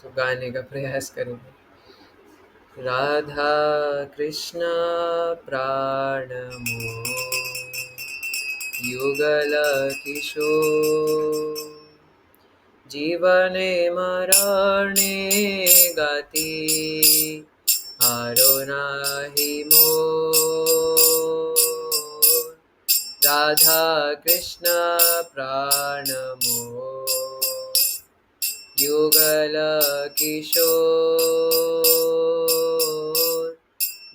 तो गाने का प्रयास करेंगे। राधा कृष्ण प्राण युगल किशोर जीवने मरणे गति हारो नाही मोर राधा कृष्ण प्राण युगल किशोर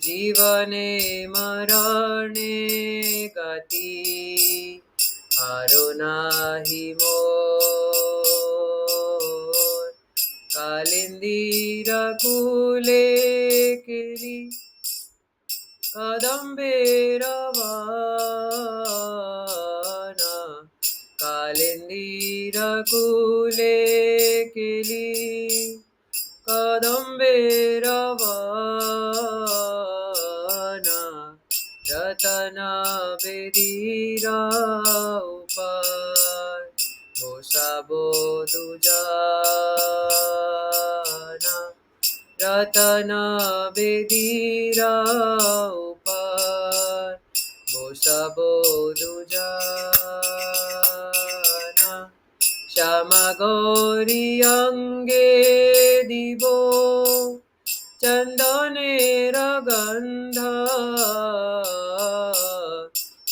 जीवने मरणे गति हारो नाही मोर कालिंदीर कुले केली कदंबेर वाना कालिंदीर कुले केली कदंबेर वाना रतना बेदीरा उपाय मोसाबो दुजाना रतना बेदीरा उपाय मोसाबो दुजाना श्यामा गौरी अंगे दिबो चंदनेर गंध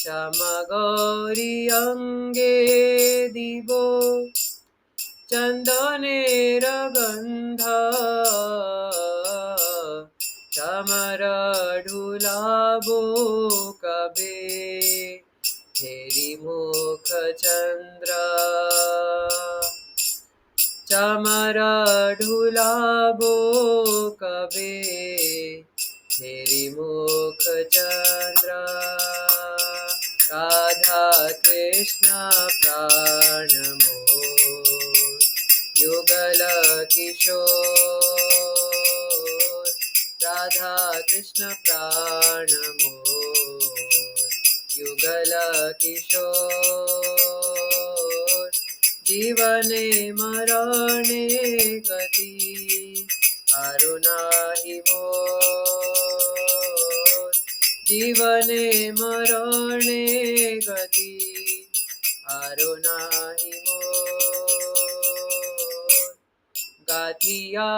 श्यामा गौरी अंगे दिबो चंदनेर गंध चामर ढुलाबो कबे तेरी मुख चंद्र चामर ढुलाबो कबे तेरी मुख चंद्र राधा कृष्ण प्राण मोर युगल किशोर राधा कृष्ण प्राण मोर युगल किशोर जीवने मरणे गति हारो नाही मोर जीवने मरणे गति हारो नाही मोर गाथिया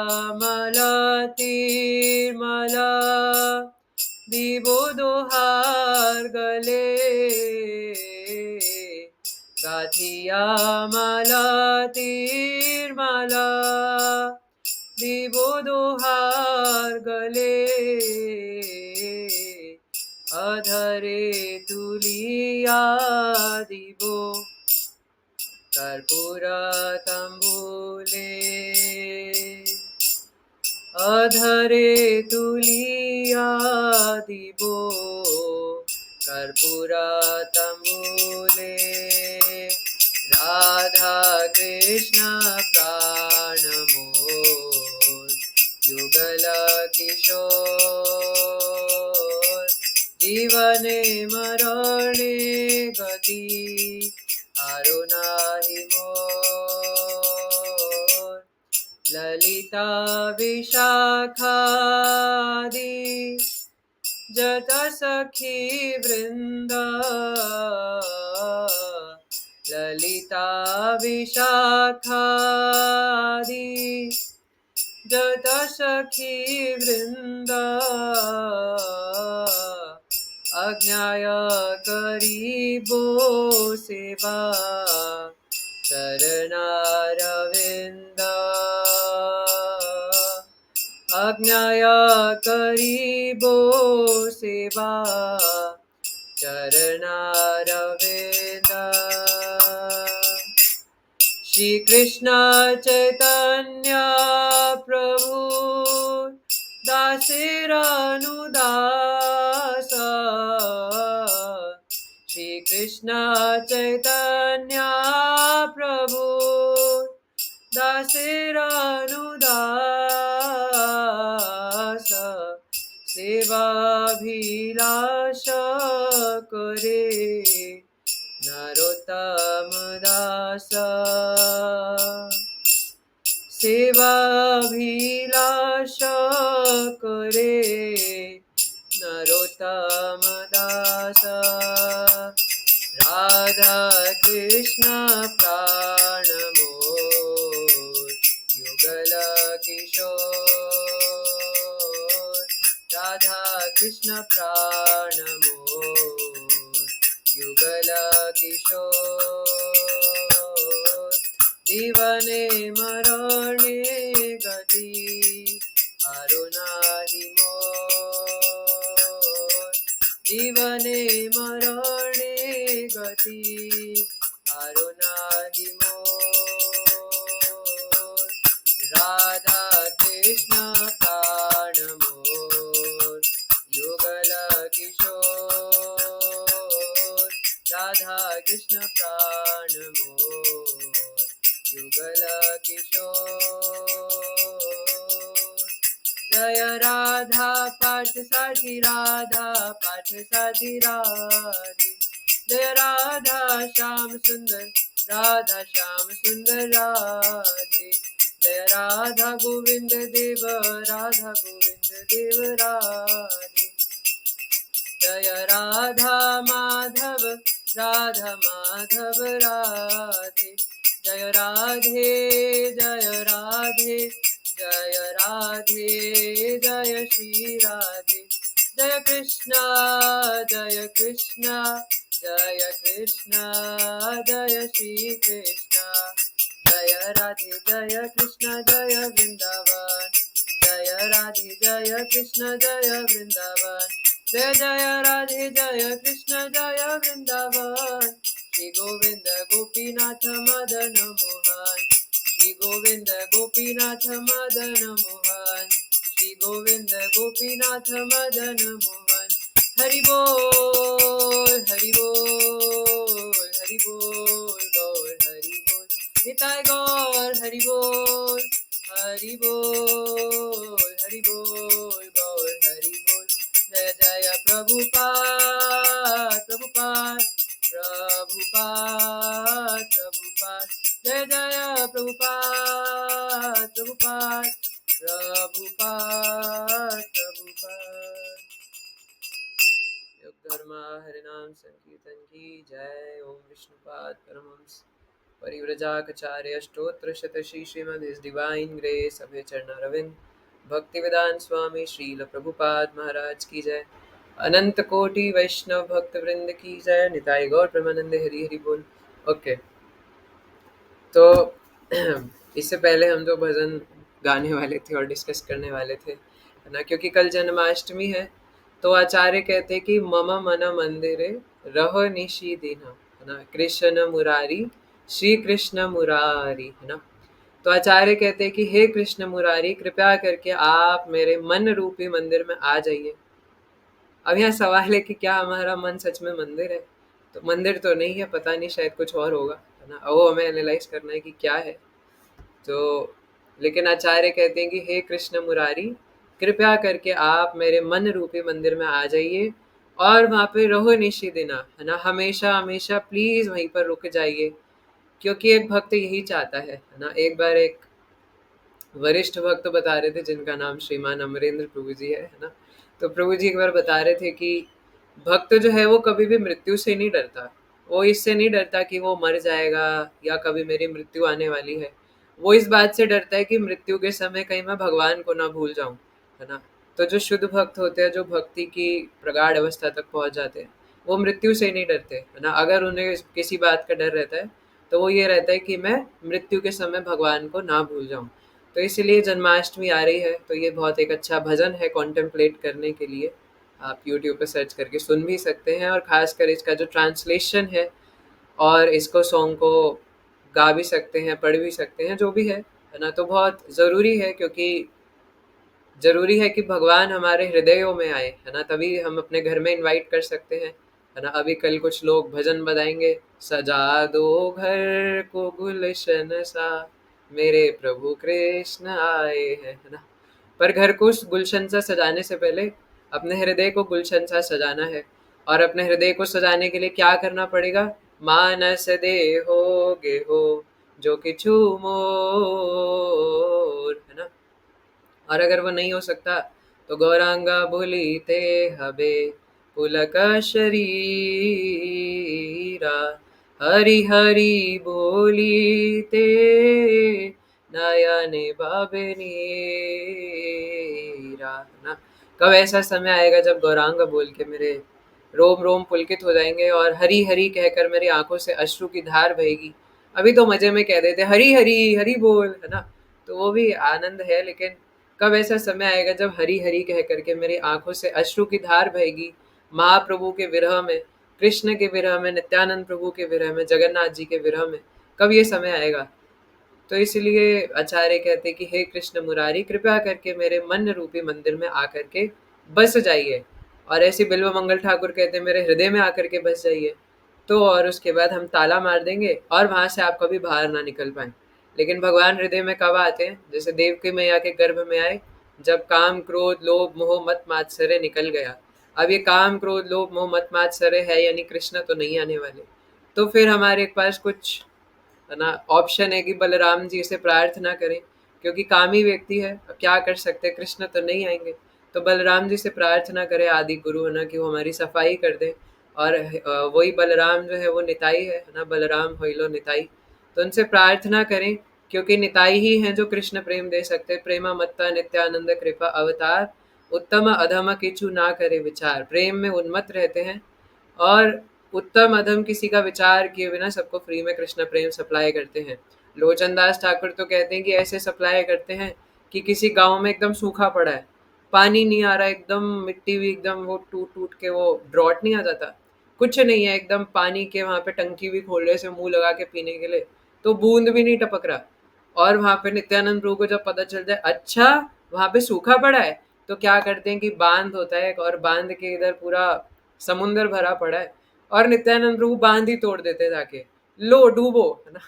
मला तिरमाला दिबो दोहार गले गाथिया माला तिरमाला दिबो दोहार गले अधरे तुलिया दिबो कर्पूर तंबूले अधरे तुलिया दिबो कर्पूर तंबूले राधा कृष्ण प्राण मोर युगल किशोर जीवने मरणे गति हारो नाही मोर ललिता विशाखादि जत सखी वृंदा ललिता विशाखादि जत सखी वृंदा अज्ञाय करीबो सेवा चरणारविंद अज्ञाय करीबो सेवा चरणारविंद श्री कृष्ण चैतन्य प्रभु दासेरानुदास श्री कृष्ण चैतन्य प्रभु दासेरानुदास सेवाभिलाष करे नरोत्तम दास सेवाभिलाष करे नरोत्तम दास राधा कृष्ण प्राण मोर युगल किशोर राधा कृष्ण प्राण मोर युगल किशोर जीवने मरणे गति अरुणाहि मोर जीवने मरणे गति अरुणाहि मोर राधा कृष्ण प्राण मोर युगल किशोर राधा कृष्ण प्राण मोर युगल किशोर जय राधा पार्थसारथी राधा पार्थसारथी राधे जय राधा श्याम सुंदर राधा श्याम सुंदर राधे जय राधा गोविंद देव राधा गोविंद देव राधे जय राधा माधव राधा माधव राधे जय राधे जय राधे जय राधे जय श्री राधे जय कृष्णा जय कृष्णा जय कृष्णा जय श्री कृष्णा जय राधे जय कृष्ण जय वृंदावन जय राधे जय कृष्ण जय वृंदावन जय जय राधे जय कृष्ण जय वृंदावन श्री गोविंद गोपीनाथ मदन मोहन श्री गोविंद गोपीनाथ मदन मोहन श्री गोविंद गोपीनाथ मदन मोहन हरि बोल हरि बोल हरि बोल गौर हरि बोल निताय गौर हरि बोल हरि बोल हरि बोल गौर हरि बोल जय जय प्रभुपाद प्रभुपाद प्रभुपाद प्रभुपाद जय जय प्रभुपाद प्रभुपाद प्रभुपाद प्रभुपाद योग धर्मा हरिनाम संकीर्तन की जय ओम विष्णुपाद परमहंस परिव्रजाकचार्य अष्टोत्र शतश्री श्रीमद् his divine grace Abhay Charan Ravind Bhaktivedanta स्वामी श्रील प्रभुपाद महाराज की जय अनंत कोटि वैष्णव भक्त वृंद की जय निताई गौर प्रेमानंदे हरि हरि बोल। ओके, तो इससे पहले हम जो भजन गाने वाले थे और डिस्कस करने वाले थे है ना, क्योंकि कल जन्माष्टमी है तो आचार्य कहते कि मम मन मंदिरे रहो निशि दिन है ना, कृष्ण मुरारी श्री कृष्ण मुरारी है ना। तो आचार्य कहते कि हे कृष्ण मुरारी कृपया करके आप मेरे मन रूपी मंदिर में आ जाइए। अब यहाँ सवाल है कि क्या हमारा मन सच में मंदिर है? तो मंदिर तो नहीं है, पता नहीं, शायद कुछ और होगा है ना, वो हमें एनालाइज करना है कि क्या है। तो लेकिन आचार्य कहते हैं कि हे कृष्ण मुरारी कृपया करके आप मेरे मन रूपी मंदिर में आ जाइए और वहाँ पे रहो निशि दिना है ना, हमेशा हमेशा प्लीज वहीं पर रुक जाइए, क्योंकि एक भक्त यही चाहता है ना। एक बार एक वरिष्ठ भक्त बता रहे थे जिनका नाम श्रीमान अमरेंद्र प्रभु जी है ना, तो प्रभु जी एक बार बता रहे थे कि भक्त जो है वो कभी भी मृत्यु से नहीं डरता। वो इससे नहीं डरता कि वो मर जाएगा या कभी मेरी मृत्यु आने वाली है। वो इस बात से डरता है कि मृत्यु के समय कहीं मैं भगवान को ना भूल जाऊं है ना। तो जो शुद्ध भक्त होते हैं, जो भक्ति की प्रगाढ़ अवस्था तक पहुंच जाते हैं, वो मृत्यु से नहीं डरते है ना। अगर उन्हें किसी बात का डर रहता है तो वो ये रहता है कि मैं मृत्यु के समय भगवान को ना भूल जाऊं। तो इसीलिए जन्माष्टमी आ रही है, तो ये बहुत एक अच्छा भजन है कॉन्टेम्पलेट करने के लिए। आप यूट्यूब पे सर्च करके सुन भी सकते हैं, और ख़ासकर इसका जो ट्रांसलेशन है और इसको सॉन्ग को गा भी सकते हैं, पढ़ भी सकते हैं, जो भी है ना। तो बहुत ज़रूरी है, क्योंकि ज़रूरी है कि भगवान हमारे हृदयों में आए है ना, तभी हम अपने घर में इनवाइट कर सकते हैं है ना। अभी कल कुछ लोग भजन बताएंगे, सजा दो घर को गुलशन सा मेरे प्रभु कृष्ण आए हैं है ना। पर घर को गुलशन सा सजाने से पहले अपने हृदय को गुलशन सा सजाना है, और अपने हृदय को सजाने के लिए क्या करना पड़ेगा? मानस दे हो गे हो जो किछु मोर और अगर वो नहीं हो सकता तो गौरांगा बोलीते हबे पुलक शरीरा, हरि हरि बोलीते नयने बाबे नीरा ना। कब ऐसा समय आएगा जब गौरांग बोल के मेरे रोम रोम पुलकित हो जाएंगे और हरी हरी कहकर मेरी आंखों से अश्रु की धार बहेगी। अभी तो मजे में कह देते हरी हरी हरी बोल, है ना, तो वो भी आनंद है, लेकिन कब ऐसा समय आएगा जब हरी हरी कह करके मेरी आंखों से अश्रु की धार बहेगी महाप्रभु के विरह में, कृष्ण के विरह में, नित्यानंद प्रभु के विरह में, जगन्नाथ जी के विरह में, कब ये समय आएगा। तो इसलिए आचार्य कहते कि हे कृष्ण मुरारी, कृपया करके मेरे मन रूपी मंदिर में आकर के बस जाइए। और ऐसे बिल्व मंगल ठाकुर कहते मेरे हृदय में आकर के बस जाइए। तो और उसके बाद हम ताला मार देंगे और वहां से आप कभी बाहर ना निकल पाए। लेकिन भगवान हृदय में कब आते हैं, जैसे देव की मैया के गर्भ में आए, जब काम क्रोध लोभ मोह मत मात्सर्य निकल गया। अब ये काम क्रोध लोभ मोह मत मात्सर्य है, यानी कृष्ण तो नहीं आने वाले। तो फिर हमारे पास कुछ, है ना, ऑप्शन है कि बलराम जी से प्रार्थना करें, क्योंकि कामी व्यक्ति है, अब क्या कर सकते हैं, कृष्ण तो नहीं आएंगे। तो बलराम जी से प्रार्थना करें आदि गुरु, है ना, कि वो हमारी सफाई कर दें। और वही बलराम जो है वो निताई है ना, बलराम होइलो निताई। तो उनसे प्रार्थना करें, क्योंकि निताई ही हैं जो कृष्ण प्रेम दे सकते हैं। प्रेमा मत्ता नित्यानंद कृपा अवतार, उत्तम अधम किचु ना करे विचार। प्रेम में उन्मत्त रहते हैं और उत्तम अधम किसी का विचार किए बिना सबको फ्री में कृष्ण प्रेम सप्लाई करते हैं। लोचन दास ठाकुर तो कहते हैं कि ऐसे सप्लाई करते हैं कि किसी गांव में एकदम सूखा पड़ा है, पानी नहीं आ रहा, एकदम मिट्टी भी एकदम वो टूट टूट के, वो ड्रॉट नहीं आ जाता, कुछ नहीं है, एकदम पानी के वहां पे टंकी भी खोल रहे से मुंह लगा के पीने के लिए, तो बूंद भी नहीं टपक रहा। और वहां पे नित्यानंद प्रभु को जब पता चल जाए अच्छा वहां पे सूखा पड़ा है, तो क्या करते हैं कि बांध होता है और बांध के इधर पूरा समुंदर भरा पड़ा है, और नित्यानंद प्रभु बांध ही तोड़ देते जाके, लो डूबो, है ना।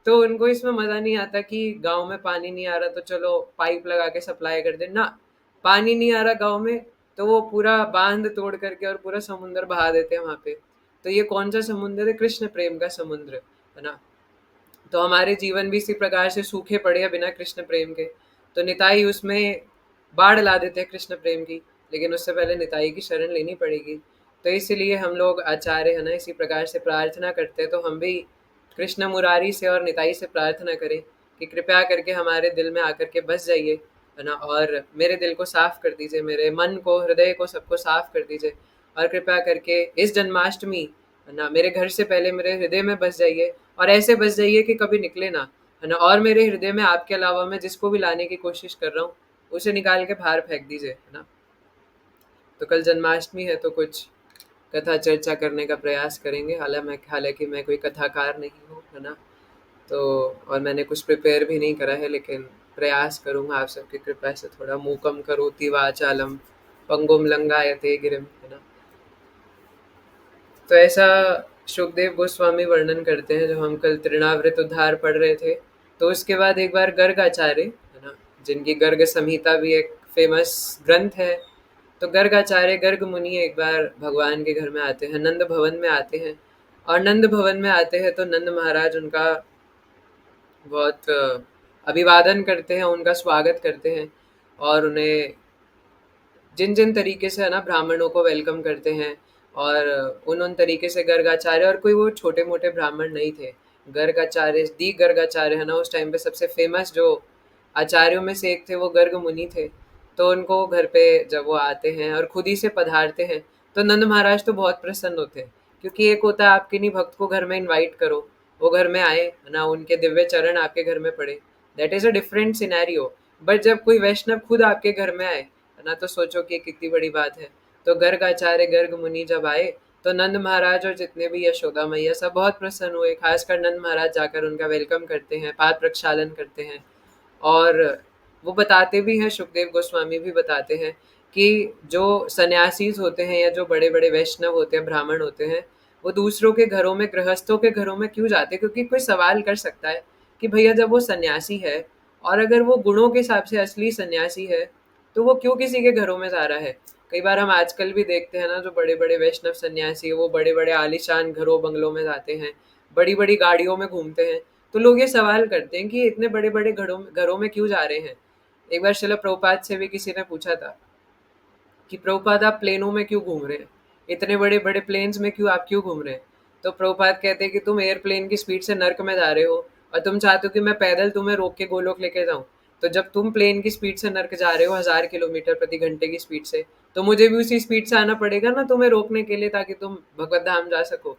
तो उनको इसमें मजा नहीं आता कि गांव में पानी नहीं आ रहा तो चलो पाइप लगा के सप्लाई कर दे ना, पानी नहीं आ रहा गांव में, तो वो पूरा बांध तोड़ करके और पूरा समुंदर बहा देते हैं वहां पे। तो ये कौन सा समुंदर है, कृष्ण प्रेम का समुद्र, है ना। तो हमारे जीवन भी इसी प्रकार से सूखे पड़े हैं बिना कृष्ण प्रेम के। तो निताई उसमें बाढ़ ला देते हैं कृष्ण प्रेम की, लेकिन उससे पहले निताई की शरण लेनी पड़ेगी। तो इसीलिए हम लोग आचार्य, है ना, इसी प्रकार से प्रार्थना करते हैं। तो हम भी कृष्ण मुरारी से और निताई से प्रार्थना करें कि कृपया करके हमारे दिल में आकर के बस जाइए, है ना, और मेरे दिल को साफ कर दीजिए, मेरे मन को, हृदय को, सबको साफ कर दीजिए। और कृपया करके इस जन्माष्टमी, है ना, मेरे घर से पहले मेरे हृदय में बस जाइए, और ऐसे बस जाइए कि कभी निकले ना, है ना। और मेरे हृदय में आपके अलावा मैं जिसको भी लाने की कोशिश कर रहा हूँ उसे निकाल के बाहर फेंक दीजिए, है ना। तो कल जन्माष्टमी है तो कुछ कथा चर्चा करने का प्रयास करेंगे। हालांकि मैं कोई कथाकार नहीं हूँ, है ना। तो और मैंने कुछ प्रिपेयर भी नहीं करा है, लेकिन प्रयास करूंगा आप सबकी कृपा से। थोड़ा मूकम करोति वाचालम पंगुम लंगायते गिरिम, है ना। तो ऐसा सुखदेव गोस्वामी वर्णन करते हैं, जब हम कल तृणावृत उद्धार पढ़ रहे थे। तो उसके बाद एक बार गर्ग आचार्य, है ना, जिनकी गर्ग संहिता भी एक फेमस ग्रंथ है, तो गर्ग आचार्य, गर्ग मुनि एक बार भगवान के घर में आते हैं, नंद भवन में आते हैं। और नंद भवन में आते हैं तो नंद महाराज उनका बहुत अभिवादन करते हैं, उनका स्वागत करते हैं, और उन्हें जिन जिन तरीके से, है ना, ब्राह्मणों को वेलकम करते हैं, और उन तरीके से गर्गाचार्य, और कोई वो छोटे मोटे ब्राह्मण नहीं थे। गर्गाचार्य, दी गर्गाचार्य, है ना, उस टाइम पे सबसे फेमस जो आचार्यों में से एक थे, वो गर्ग मुनि थे। तो उनको घर पे जब वो आते हैं और खुद ही से पधारते हैं, तो नंद महाराज तो बहुत प्रसन्न होते हैं, क्योंकि एक होता है आप किन्हीं भक्त को घर में इनवाइट करो, वो घर में आए, है ना, उनके दिव्य चरण आपके घर में पड़े, that is a different scenario. But जब कोई वैष्णव खुद आपके घर में आए, है ना, तो सोचो कि कितनी बड़ी बात है। तो गर्ग आचार्य, गर्ग मुनि जब आए, तो नंद महाराज और जितने भी यशोदा मैया सब बहुत प्रसन्न हुए। खासकर नंद महाराज जाकर उनका वेलकम करते हैं, पाद प्रक्षालन करते हैं। और वो बताते भी हैं, सुखदेव गोस्वामी भी बताते हैं कि जो सन्यासीज होते हैं या जो बड़े बड़े वैष्णव होते हैं, ब्राह्मण होते हैं, वो दूसरों के घरों में, गृहस्थों के घरों में क्यों जाते हैं। क्योंकि कोई सवाल कर सकता है कि भैया जब वो सन्यासी है, और अगर वो गुणों के हिसाब से असली सन्यासी है, तो वो क्यों किसी के घरों में जा रहा है। कई बार हम आजकल भी देखते हैं ना, जो बड़े बड़े वैष्णव सन्यासी है, वो बड़े बड़े आलीशान घरों बंगलों में जाते हैं, बड़ी बड़ी गाड़ियों में घूमते हैं। तो लोग ये सवाल करते हैं कि इतने बड़े बड़े घरों में क्यों जा रहे हैं। एक बार शिला प्रभुपाद से भी किसी ने पूछा था कि प्रभुपाद आप प्लेनों में क्यों घूम रहे हैं, इतने बड़े बड़े प्लेन्स में आप क्यों घूम रहे हैं? तो प्रभुपाद कहते हैं कि तुम एयरप्लेन की स्पीड से नर्क में जा रहे हो और तुम चाहते हो कि मैं पैदल तुम्हें रोक के गोलोक लेके जाऊं। तो जब तुम प्लेन की स्पीड से नर्क जा रहे हो 1000 किलोमीटर प्रति घंटे की स्पीड से, तो मुझे भी उसी स्पीड से आना पड़ेगा ना तुम्हें रोकने के लिए, ताकि तुम भगवत धाम जा सको।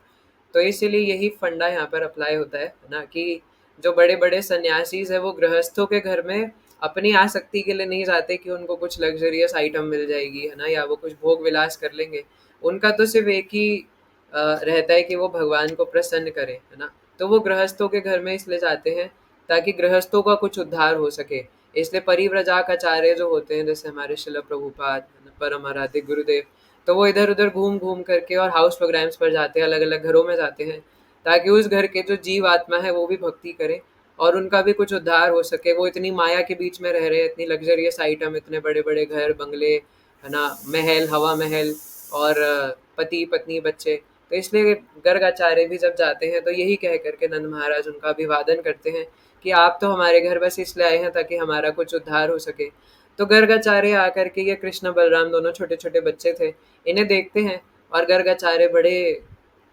तो इसीलिए यही फंडा यहाँ पर अप्लाई होता है ना, कि जो बड़े बड़े सन्यासीज है वो गृहस्थों के घर में अपनी आसक्ति के लिए नहीं जाते कि उनको कुछ लग्जरियस आइटम मिल जाएगी, है ना, या वो कुछ भोग विलास कर लेंगे। उनका तो सिर्फ एक ही रहता है कि वो भगवान को प्रसन्न करें, है ना। तो वो गृहस्थों के घर में इसलिए जाते हैं ताकि गृहस्थों का कुछ उद्धार हो सके। इसलिए परिव्रजाक आचार्य जो होते हैं, जैसे हमारे शिला प्रभुपाद, परम आराध्य गुरुदेव, तो वो इधर उधर घूम घूम करके और हाउस प्रोग्राम्स पर जाते हैं, अलग अलग घरों में जाते हैं, ताकि उस घर के जो जीव आत्मा है वो भी भक्ति करे और उनका भी कुछ उद्धार हो सके। वो इतनी माया के बीच में रह रहे हैं, इतनी लग्जरियस आइटम, इतने बड़े बड़े घर बंगले, है ना, महल, हवा महल, और पति पत्नी बच्चे। तो इसलिए गर्गाचार्य भी जब जाते हैं तो यही कह करके नंद महाराज उनका अभिवादन करते हैं कि आप तो हमारे घर बस इसलिए आए हैं ताकि हमारा कुछ उद्धार हो सके। तो गर्गाचार्य आकर के, ये कृष्ण बलराम दोनों छोटे छोटे बच्चे थे, इन्हें देखते हैं और गर्गाचार्य बड़े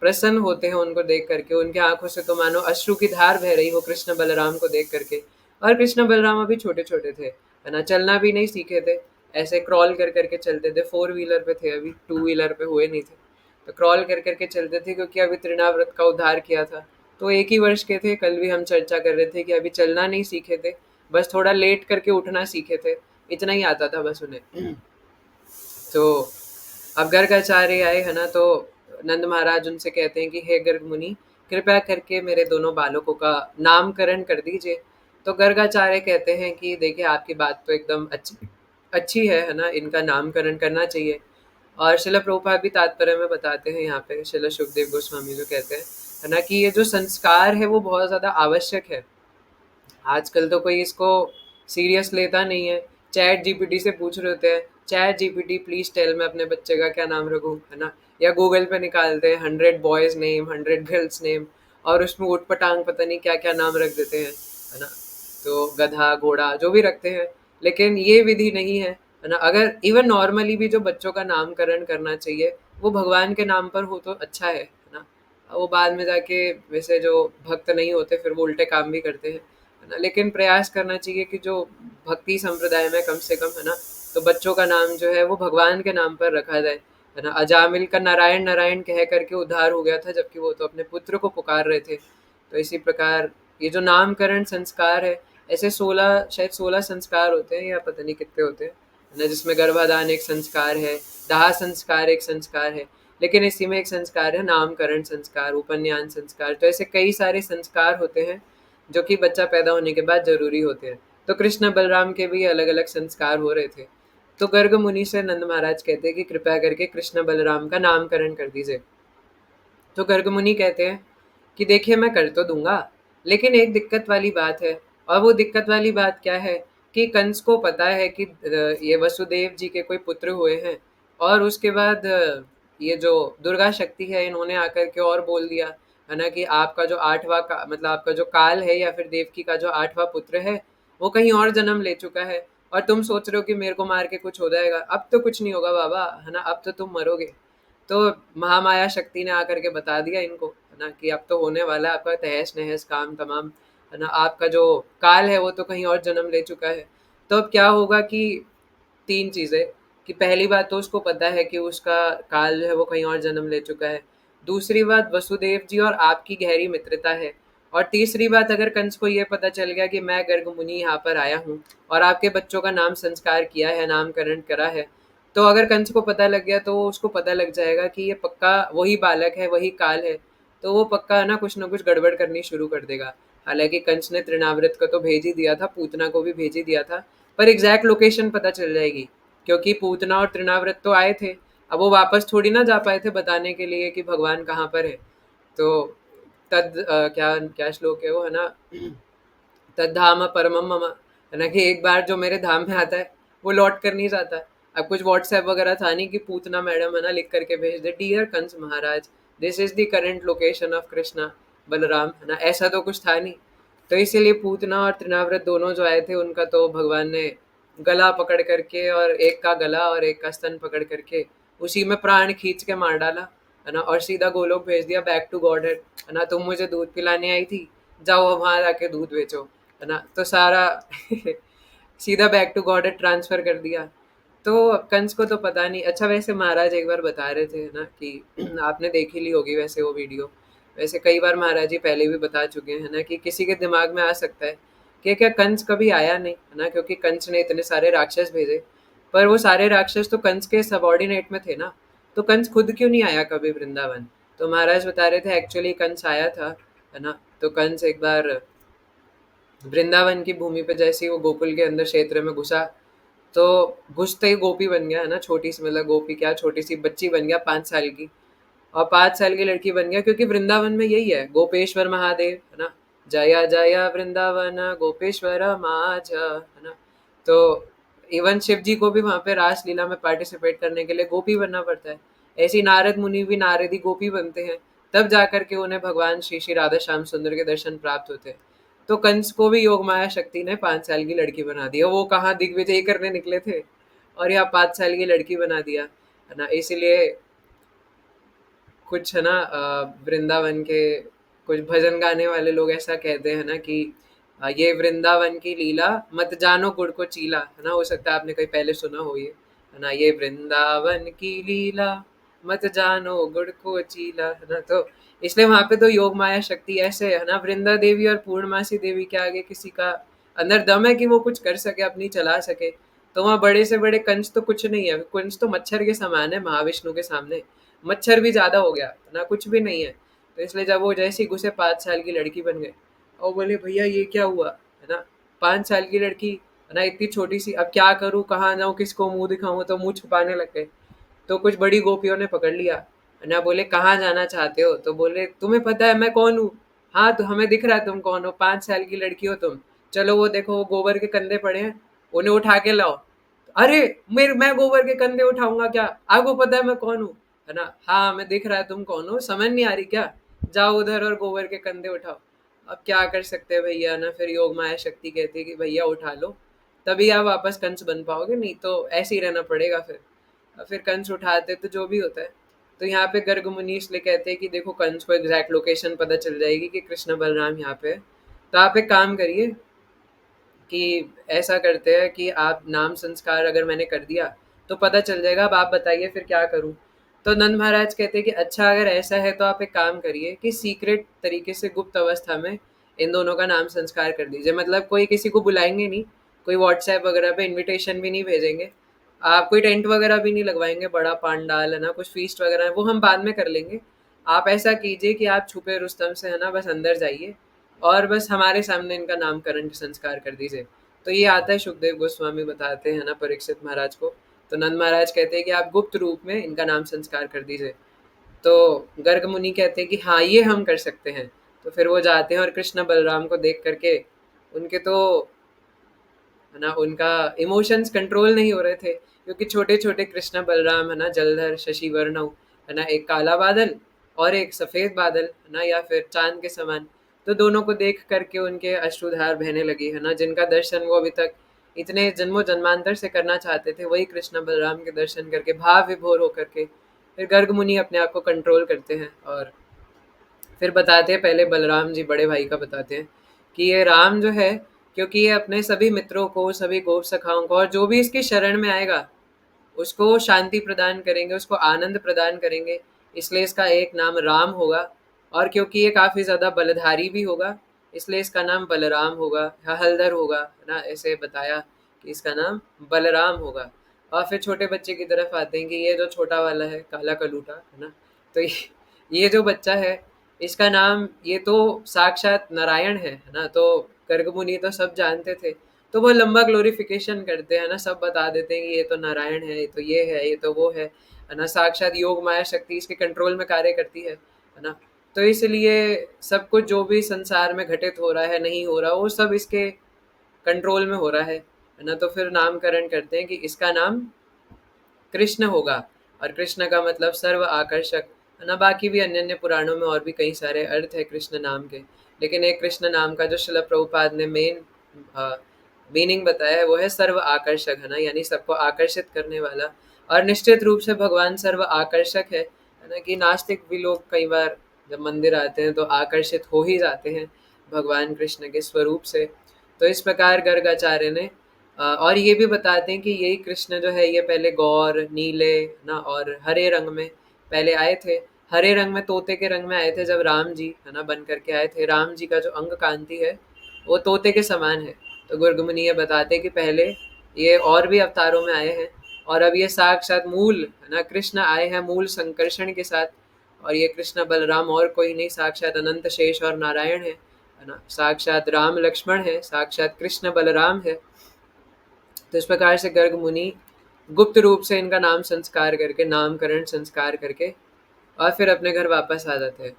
प्रसन्न होते हैं उनको देख करके। उनकी आंखों से तो मानो अश्रु की धार बह रही हो कृष्ण बलराम को देख करके। और कृष्ण बलराम अभी छोटे छोटे थे, है ना, चलना भी नहीं सीखे थे, ऐसे क्रॉल कर करके चलते थे, 4 व्हीलर पे थे, अभी 2 व्हीलर पे हुए नहीं थे। तो क्रॉल कर करके चलते थे क्योंकि अभी तृणाव्रत का उद्धार किया था। तो एक ही वर्ष के थे, कल भी हम चर्चा कर रहे थे कि अभी चलना नहीं सीखे थे, बस थोड़ा लेट करके उठना सीखे थे, इतना ही आता था बस उन्हें। तो अब गर्गाचार्य आए, है ना, तो नंद महाराज उनसे कहते हैं कि हे गर्ग मुनि, कृपया करके मेरे दोनों बालकों का नामकरण कर दीजिए। तो गर्गाचार्य कहते हैं कि देखिए आपकी बात तो एकदम अच्छी अच्छी है ना, इनका नामकरण करना चाहिए। और शिला प्रभुपाद भी तात्पर्य में बताते हैं यहाँ पे, शिला सुखदेव गोस्वामी जो कहते हैं, है ना, कि ये जो संस्कार है वो बहुत ज्यादा आवश्यक है। आजकल तो कोई इसको सीरियस लेता नहीं है। चैट जीपीटी से पूछ रहे होते हैं, चैट जीपीटी प्लीज टेल मैं अपने बच्चे का क्या नाम रखूं, है ना। या गूगल पे निकालते हैं 100 बॉयज नेम 100 गर्ल्स नेम, और उसमें ऊट पटांग पता नहीं क्या क्या नाम रख देते हैं, है ना। तो गधा घोड़ा जो भी रखते हैं, लेकिन ये विधि नहीं है ना। अगर इवन नॉर्मली भी जो बच्चों का नामकरण करना चाहिए वो भगवान के नाम पर हो तो अच्छा है ना। वो बाद में जाके वैसे जो भक्त नहीं होते फिर वो उल्टे काम भी करते हैं, है ना। लेकिन प्रयास करना चाहिए कि जो भक्ति संप्रदाय में कम से कम, है ना, तो बच्चों का नाम जो है वो भगवान के नाम पर रखा जाए, है ना। अजामिल का नारायण नारायण कह करके उद्धार हो गया था, जबकि वो तो अपने पुत्र को पुकार रहे थे। तो इसी प्रकार ये जो नामकरण संस्कार है, ऐसे 16, शायद 16 संस्कार होते हैं या पता नहीं कितने होते हैं, है ना, जिसमें गर्भाधान एक संस्कार है, दाह संस्कार एक संस्कार है, लेकिन इसी में एक संस्कार है नामकरण संस्कार, उपन्यान संस्कार। तो ऐसे कई सारे संस्कार होते हैं जो कि बच्चा पैदा होने के बाद जरूरी होते हैं। तो कृष्ण बलराम के भी अलग अलग संस्कार हो रहे थे। तो गर्ग मुनि से नंद महाराज कहते हैं कि कृपया करके कृष्ण बलराम का नामकरण कर दीजिए। तो गर्ग मुनि कहते हैं कि देखिए मैं कर तो दूंगा, लेकिन एक दिक्कत वाली बात है। और वो दिक्कत वाली बात क्या है कि कंस को पता है कि ये वसुदेव जी के कोई पुत्र हुए हैं, और उसके बाद ये जो दुर्गा शक्ति है इन्होंने आकर के और बोल दिया, है ना, कि आपका जो मतलब आपका जो काल है या फिर देवकी का जो 8वां पुत्र है वो कहीं और जन्म ले चुका है। और तुम सोच रहे हो कि मेरे को मार के कुछ हो जाएगा, अब तो कुछ नहीं होगा बाबा, है ना, अब तो तुम मरोगे। तो महामाया शक्ति ने आकर के बता दिया इनको, है ना, कि अब तो होने वाला है आपका तहस नहस काम तमाम, है ना, आपका जो काल है वो तो कहीं और जन्म ले चुका है। तो अब क्या होगा कि 3 चीजें, कि पहली बात तो उसको पता है कि उसका काल जो है वो कहीं और जन्म ले चुका है। दूसरी बात वसुदेव जी और आपकी गहरी मित्रता है। और तीसरी बात, अगर कंस को ये पता चल गया कि मैं गर्ग मुनि यहाँ पर आया हूँ और आपके बच्चों का नाम संस्कार किया है, नामकरण करा है, तो अगर कंस को पता लग गया तो उसको पता लग जाएगा कि ये पक्का वही बालक है, वही काल है। तो वो पक्का है ना कुछ गड़बड़ करनी शुरू कर देगा। हालांकि कंस ने तृणावृत को तो भेज ही दिया था, पूतना को भी भेज ही दिया था, पर एग्जैक्ट लोकेशन पता चल जाएगी, क्योंकि पूतना और तृणावृत तो आए थे। अब वो वापस थोड़ी ना जा पाए थे बताने के लिए कि भगवान कहाँ पर है। तो क्या क्या श्लोक है वो, है ना, तद्धाम परमम मम, है ना, कि एक बार जो मेरे धाम में आता है वो लौट कर नहीं जाता। अब कुछ व्हाट्सएप वगैरह था नहीं कि पूतना मैडम, है ना, लिख करके भेज दे dear Kansa Maharaj, this is the current location of Krishna Balram, है ना, ऐसा तो कुछ था नहीं। तो इसीलिए पूतना और तृणाव्रत दोनों जो आए थे उनका तो भगवान ने गला पकड़ करके और एक का गला और एक का स्तन पकड़ करके उसी में प्राण खींच के मार डाला, है ना, और सीधा गोलोक भेज दिया, बैक टू गॉड है ना। तुम मुझे दूध पिलाने आई थी, जाओ वहां जाके दूध बेचो, है ना। तो सारा सीधा बैक टू गॉड ट्रांसफर कर दिया। तो कंस को तो पता नहीं। अच्छा वैसे महाराज एक बार बता रहे थे ना कि आपने देख ही ली होगी वैसे वो वीडियो। वैसे कई बार महाराज जी पहले भी बता चुके हैं ना कि किसी के दिमाग में आ सकता है कि क्या कंस कभी आया नहीं, है ना, क्योंकि कंस ने इतने सारे राक्षस भेजे, पर वो सारे राक्षस तो कंस के सबॉर्डिनेट में थे ना। तो कंस खुद क्यों नहीं आया कभी वृंदावन? तो महाराज बता रहे थे एक्चुअली कंस आया था, है ना। तो कंस एक बार वृंदावन की भूमि पे जैसे ही वो गोकुल के अंदर क्षेत्र में घुसा, तो घुसते ही गोपी बन गया, है ना। छोटी सी, मतलब गोपी क्या, छोटी सी बच्ची बन गया 5 साल की। और 5 साल की लड़की बन गया, क्योंकि वृंदावन में यही है, गोपेश्वर महादेव, है ना। जया जया वृंदावन गोपेश्वर माज, है ना। तो इवन शिव जी को भी वहां पे रास लीला में पार्टिसिपेट करने के लिए गोपी बनना पड़ता है। ऐसे ही नारद मुनि भी नारदी गोपी बनते हैं, तब जाकर के उन्हें भगवान श्री श्री राधा श्याम सुंदर के दर्शन प्राप्त होते हैं। तो कंस को भी योग माया शक्ति ने 5 साल की लड़की बना दिया। वो कहाँ दिग्विजय करने निकले थे और यहाँ 5 साल की लड़की बना दिया, है ना। इसीलिए कुछ, है ना, वृंदावन के कुछ भजन गाने वाले लोग ऐसा कहते हैं ना कि ये वृंदावन की लीला मत जानो गुड़ को चीला, है ना। हो सकता है आपने कहीं पहले सुना हो ये, है ना, ये वृंदावन की लीला मत जानो गुड़ को चीला, है ना। तो इसलिए वहां पे तो योग माया शक्ति ऐसे है ना, वृंदा देवी और पूर्णमासी देवी के आगे किसी का अंदर दम है कि वो कुछ कर सके, अपनी चला सके। तो वहाँ बड़े से बड़े कंस तो कुछ नहीं है, कंस तो मच्छर के समान है महाविष्णु के सामने। मच्छर भी ज्यादा हो गया ना, कुछ भी नहीं है। तो इसलिए जब वो जैसे ही घुसे 5 साल की लड़की बन गए, और बोले भैया ये क्या हुआ, है ना। 5 साल की लड़की, है ना, इतनी छोटी सी, अब क्या करूँ, कहाँ जाऊँ, किसको मुंह दिखाऊं, तो मुंह छुपाने लग गए। तो कुछ बड़ी गोपियों ने पकड़ लिया, है ना। बोले कहाँ जाना चाहते हो? तो बोले तुम्हें पता है मैं कौन हूँ? हाँ तो हमें दिख रहा है तुम कौन हो, 5 साल की लड़की हो तुम। चलो वो देखो वो गोबर के कंधे पड़े हैं, उन्हें उठा के लाओ। अरे मेरे, मैं गोबर के कंधे उठाऊंगा क्या? आपको पता है मैं कौन हूँ, है ना। हाँ हमें दिख रहा है तुम कौन हो, समझ नहीं आ रही क्या? जाओ उधर और गोबर के कंधे उठाओ। अब क्या कर सकते हैं भैया ना, फिर योग माया शक्ति कहती है कि भैया उठा लो, तभी आप वापस कंस बन पाओगे, नहीं तो ऐसे ही रहना पड़ेगा फिर। और फिर कंस उठाते तो जो भी होता है। तो यहाँ पे गर्ग मुनि इसलिए कहते हैं कि देखो कंस को एग्जैक्ट लोकेशन पता चल जाएगी कि कृष्ण बलराम यहाँ पे है। तो आप एक काम करिए कि ऐसा करते हैं कि आप नाम संस्कार अगर मैंने कर दिया तो पता चल जाएगा, अब आप बताइए फिर क्या करूं। तो नंद महाराज कहते हैं कि अच्छा अगर ऐसा है तो आप एक काम करिए कि सीक्रेट तरीके से गुप्त अवस्था में इन दोनों का नाम संस्कार कर दीजिए। मतलब कोई किसी को बुलाएंगे नहीं, कोई व्हाट्सएप वगैरह पे इनविटेशन भी नहीं भेजेंगे, आप कोई टेंट वगैरह भी नहीं लगवाएंगे, बड़ा पांडाल, है ना, कुछ फीस्ट वगैरह है वो हम बाद में कर लेंगे। आप ऐसा कीजिए कि आप छुपे रुस्तम से, है ना, बस अंदर जाइए और बस हमारे सामने इनका नामकरण संस्कार कर दीजिए। तो ये आता है, सुखदेव गोस्वामी बताते हैं ना परीक्षित महाराज को। तो नंद महाराज कहते हैं कि आप गुप्त रूप में इनका नाम संस्कार कर दीजिए। तो गर्ग मुनि कहते हैं कि हाँ ये हम कर सकते हैं। तो फिर वो जाते हैं और कृष्ण बलराम को देख करके उनके तो, है ना, उनका इमोशंस कंट्रोल नहीं हो रहे थे, क्योंकि छोटे छोटे कृष्ण बलराम, है ना, जलधर शशि वर्ण, है ना, एक काला बादल और एक सफेद बादल, है ना, या फिर चांद के समान। तो दोनों को देख करके उनके अश्रुधार बहने लगी, है ना, जिनका दर्शन वो अभी तक इतने जन्मों जन्मांतर से करना चाहते थे, वही कृष्ण बलराम के दर्शन करके भाव विभोर होकर के फिर गर्ग मुनि अपने आप को कंट्रोल करते हैं। और फिर बताते हैं, पहले बलराम जी बड़े भाई का बताते हैं कि ये राम जो है, क्योंकि ये अपने सभी मित्रों को, सभी गोप सखाओं को और जो भी इसकी शरण में आएगा उसको शांति प्रदान करेंगे, उसको आनंद प्रदान करेंगे, इसलिए इसका एक नाम राम होगा। और क्योंकि ये काफी ज्यादा बलधारी भी होगा, इसलिए इसका नाम बलराम होगा या हलधर होगा, है ना। ऐसे बताया कि इसका नाम बलराम होगा। और फिर छोटे बच्चे की तरफ आते हैं कि ये जो छोटा वाला है काला कलूटा, है ना, तो ये जो बच्चा है इसका नाम, ये तो साक्षात नारायण है ना। तो गर्ग मुनि तो सब जानते थे, तो वो लंबा ग्लोरिफिकेशन करते हैं ना, सब बता देते हैं कि ये तो नारायण है, ये तो ये है, ये तो वो है ना, साक्षात योग माया शक्ति इसके कंट्रोल में कार्य करती है ना। तो इसलिए सब कुछ जो भी संसार में घटित हो रहा है, नहीं हो रहा, वो सब इसके कंट्रोल में हो रहा है ना। तो फिर नामकरण करते हैं कि इसका नाम कृष्ण होगा। और कृष्ण का मतलब सर्व आकर्षक, है ना। बाकी भी अन्य अन्य पुराणों में और भी कई सारे अर्थ है कृष्ण नाम के, लेकिन एक कृष्ण नाम का जो शिला प्रभुपाद ने मेन मीनिंग बताया है वो है सर्व आकर्षक, है ना, यानी सबको आकर्षित करने वाला। और निश्चित रूप से भगवान सर्व आकर्षक है ना, कि नास्तिक भी लोग कई बार जब मंदिर आते हैं तो आकर्षित हो ही जाते हैं भगवान कृष्ण के स्वरूप से। तो इस प्रकार गर्गाचार्य ने और ये भी बताते हैं कि यही कृष्ण जो है ये पहले गौर, नीले ना और हरे रंग में पहले आए थे। हरे रंग में, तोते के रंग में आए थे जब राम जी, है ना, बन करके आए थे। राम जी का जो अंग कांति है वो तोते के समान है। तो गुरगुमुनि ये बताते हैं कि पहले ये और भी अवतारों में आए हैं, और अब ये साक्षात मूल, है ना, कृष्ण आए हैं मूल संकर्षण के साथ। और ये कृष्ण बलराम और कोई नहीं, साक्षात अनंत शेष और नारायण है ना, साक्षात राम लक्ष्मण है, साक्षात कृष्ण बलराम है। तो इस प्रकार से गर्ग मुनि गुप्त रूप से इनका नाम संस्कार करके, नामकरण संस्कार करके, और फिर अपने घर वापस आ जाते हैं।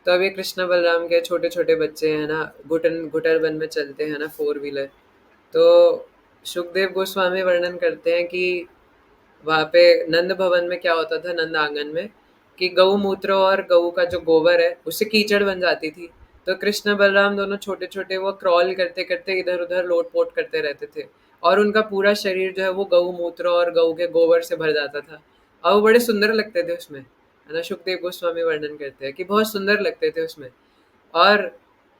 तो अब ये कृष्ण बलराम के छोटे छोटे बच्चे हैं ना, घुटन घुटर वन में चलते हैं ना, 4 व्हीलर। तो सुखदेव गोस्वामी वर्णन करते हैं कि वहाँ पे नंद भवन में क्या होता था, नंद आंगन में, कि गौमूत्र और गऊ का जो गोबर है उससे कीचड़ बन जाती थी। तो कृष्ण बलराम दोनों छोटे छोटे वो क्रॉल करते करते इधर उधर लोटपोट करते रहते थे, और उनका पूरा शरीर जो है वो गौमूत्र और गऊ के गोबर से भर जाता था। और वो बड़े सुंदर लगते थे उसमें, है ना। सुखदेव गोस्वामी वर्णन करते हैं कि बहुत सुंदर लगते थे उसमें, और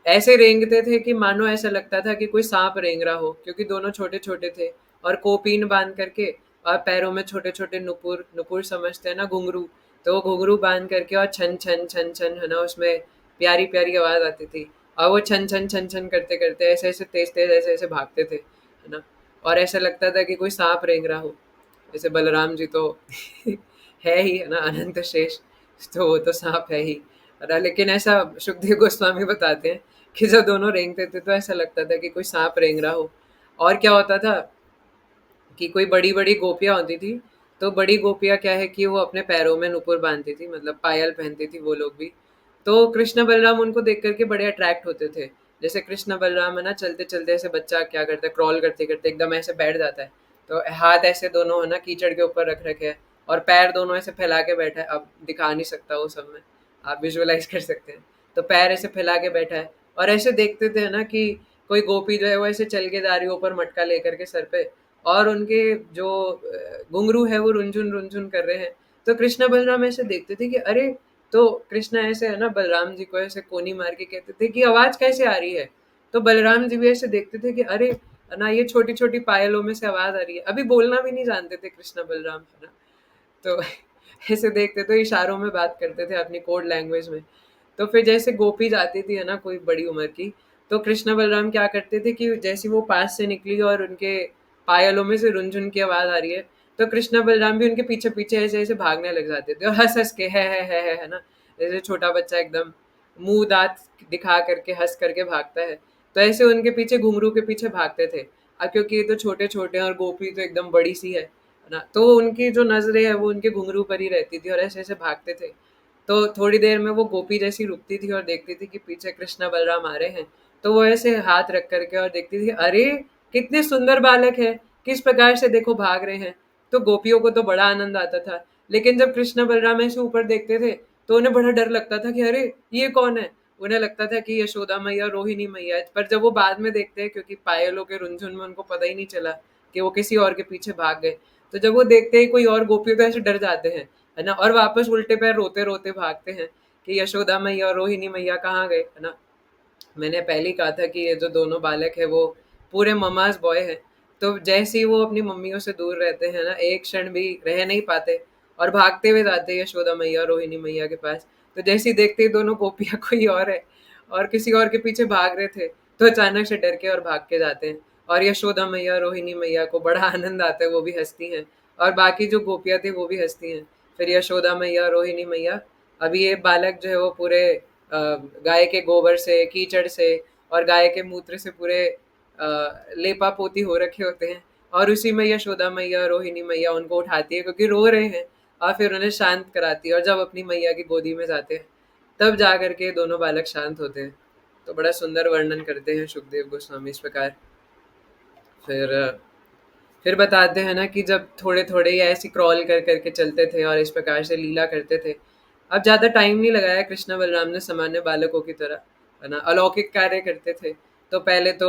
ऐसे रेंगते थे कि मानो ऐसा लगता था कि कोई सांप रेंग रहा हो, क्योंकि दोनों छोटे छोटे थे। और कोपीन बांध करके, और पैरों में छोटे छोटे नुपुर, नुपुर समझते हैं ना, घुंघरू। तो वो घुंघरू बांध करके और छन छन छन छन, है ना, उसमें प्यारी प्यारी आवाज आती थी। और वो छन छन छन छन करते करते ऐसे ऐसे तेज तेज ऐसे ऐसे भागते थे, है ना। और ऐसा लगता था कि कोई सांप रेंग रहा हो। जैसे बलराम जी तो है ही, है ना, अनंत शेष, तो वो तो सांप है ही, है ना। लेकिन ऐसा सुखदेव गोस्वामी बताते हैं कि जब दोनों रेंगते थे तो ऐसा लगता था कि कोई सांप रेंग रहा हो। और क्या होता था कि कोई बड़ी बड़ी गोपियां होती थी, तो बड़ी गोपियां क्या है कि वो अपने पैरों में नुपुर बांधती थी, मतलब पायल पहनती थी वो लोग भी। तो कृष्ण बलराम उनको देख करके बड़े अट्रैक्ट होते थे। जैसे कृष्ण बलराम, है ना, चलते चलते ऐसे बच्चा क्या करता है, क्रॉल करते करते एकदम ऐसे बैठ जाता है। तो हाथ ऐसे दोनों, है ना, कीचड़ के ऊपर रख रखे हैं, और पैर दोनों ऐसे फैला के बैठा है। अब दिखा नहीं सकता वो सब में, आप विजुअलाइज कर सकते हैं। तो पैर ऐसे फैला के बैठा है, और ऐसे देखते थे ना कि कोई गोपी जो है वो ऐसे चल के जा रही है ऊपर मटका लेकर के सर पे, और उनके जो घुंघरू है वो रुंझुन रुंझुन कर रहे हैं। तो कृष्णा बलराम ऐसे देखते थे कि अरे, तो कृष्णा ऐसे, है ना, बलराम जी को ऐसे कोनी मार के कहते थे कि आवाज कैसे आ रही है। तो बलराम जी भी ऐसे देखते थे कि अरे, है ना, ये छोटी छोटी पायलों में से आवाज आ रही है। अभी बोलना भी नहीं जानते थे कृष्णा बलराम, है ना। तो ऐसे देखते तो इशारों में बात करते थे अपनी कोड लैंग्वेज में। तो फिर जैसे गोपी जाती थी, है ना, कोई बड़ी उम्र की, तो कृष्ण बलराम क्या करते थे कि जैसे वो पास से निकली और उनके पायलों में से रुनझुन की आवाज आ रही है, तो कृष्ण बलराम भी उनके पीछे पीछे ऐसे ऐसे भागने लग जाते थे, और हंस हंस के है ना, जैसे छोटा बच्चा एकदम मुंह दांत दिखा करके हंस करके भागता है। तो ऐसे उनके पीछे, घुंघरू के पीछे भागते थे। अब क्योंकि ये तो छोटे छोटे हैं और गोपी तो एकदम बड़ी सी है ना, तो उनकी जो नजरें है वो उनके घुंघरू पर ही रहती थी, और ऐसे ऐसे भागते थे। तो थोड़ी देर में वो गोपी जैसी रुकती थी और देखती थी कि पीछे कृष्णा बलराम आ रहे हैं, तो वो ऐसे हाथ रख करके और देखती थी, अरे कितने सुंदर बालक है, किस प्रकार से देखो भाग रहे हैं। तो गोपियों को तो बड़ा आनंद आता था। लेकिन जब कृष्ण बलराम ऐसे ऊपर देखते थे तो उन्हें बड़ा डर लगता था कि अरे ये कौन है। उन्हें लगता था कि यशोदा मैया, रोहिणी मैया है। पर जब वो बाद में देखते हैं, क्योंकि पायलों के रुंझुन में उनको पता ही नहीं चला कि वो किसी और के पीछे भाग गए, तो जब वो देखते हैं कोई और गोपियों, तो ऐसे डर जाते हैं, है ना, और वापस उल्टे पैर रोते रोते भागते हैं कि यशोदा मैया और रोहिणी मैया कहाँ गए, है ना। मैंने पहले ही कहा था कि ये जो दोनों बालक है वो पूरे ममाज बॉय है। तो जैसे ही वो अपनी मम्मियों से दूर रहते हैं ना, एक क्षण भी रह नहीं पाते, और भागते हुए जाते हैं यशोदा मैया और रोहिणी मैया के पास। तो जैसे ही देखते ही दोनों गोपियां कोई और है और किसी और के पीछे भाग रहे थे, तो अचानक से डर के और भाग के जाते हैं। और यशोदा मैया रोहिणी मैया को बड़ा आनंद आता है, वो भी हंसती हैं, और बाकी जो गोपियां थी वो भी हंसती हैं। फिर यशोदा मैया रोहिणी मैया, अभी ये बालक जो है वो पूरे गाय के गोबर से, कीचड़ से और गाय के मूत्र से पूरे लेपा पोती हो रखे होते हैं, और उसी में यशोदा मैया रोहिणी मैया उनको उठाती है क्योंकि रो रहे हैं, और फिर उन्हें शांत कराती है, और जब अपनी मैया की गोदी में जाते हैं तब जा करके दोनों बालक शांत होते हैं। तो बड़ा सुंदर वर्णन करते हैं सुखदेव गोस्वामी इस प्रकार। फिर फिर बताते हैं ना कि जब थोड़े थोड़े ये ऐसे क्रॉल कर करके चलते थे और इस प्रकार से लीला करते थे। अब ज़्यादा टाइम नहीं लगाया कृष्ण बलराम ने सामान्य बालकों की तरह, है ना, अलौकिक कार्य करते थे। तो पहले तो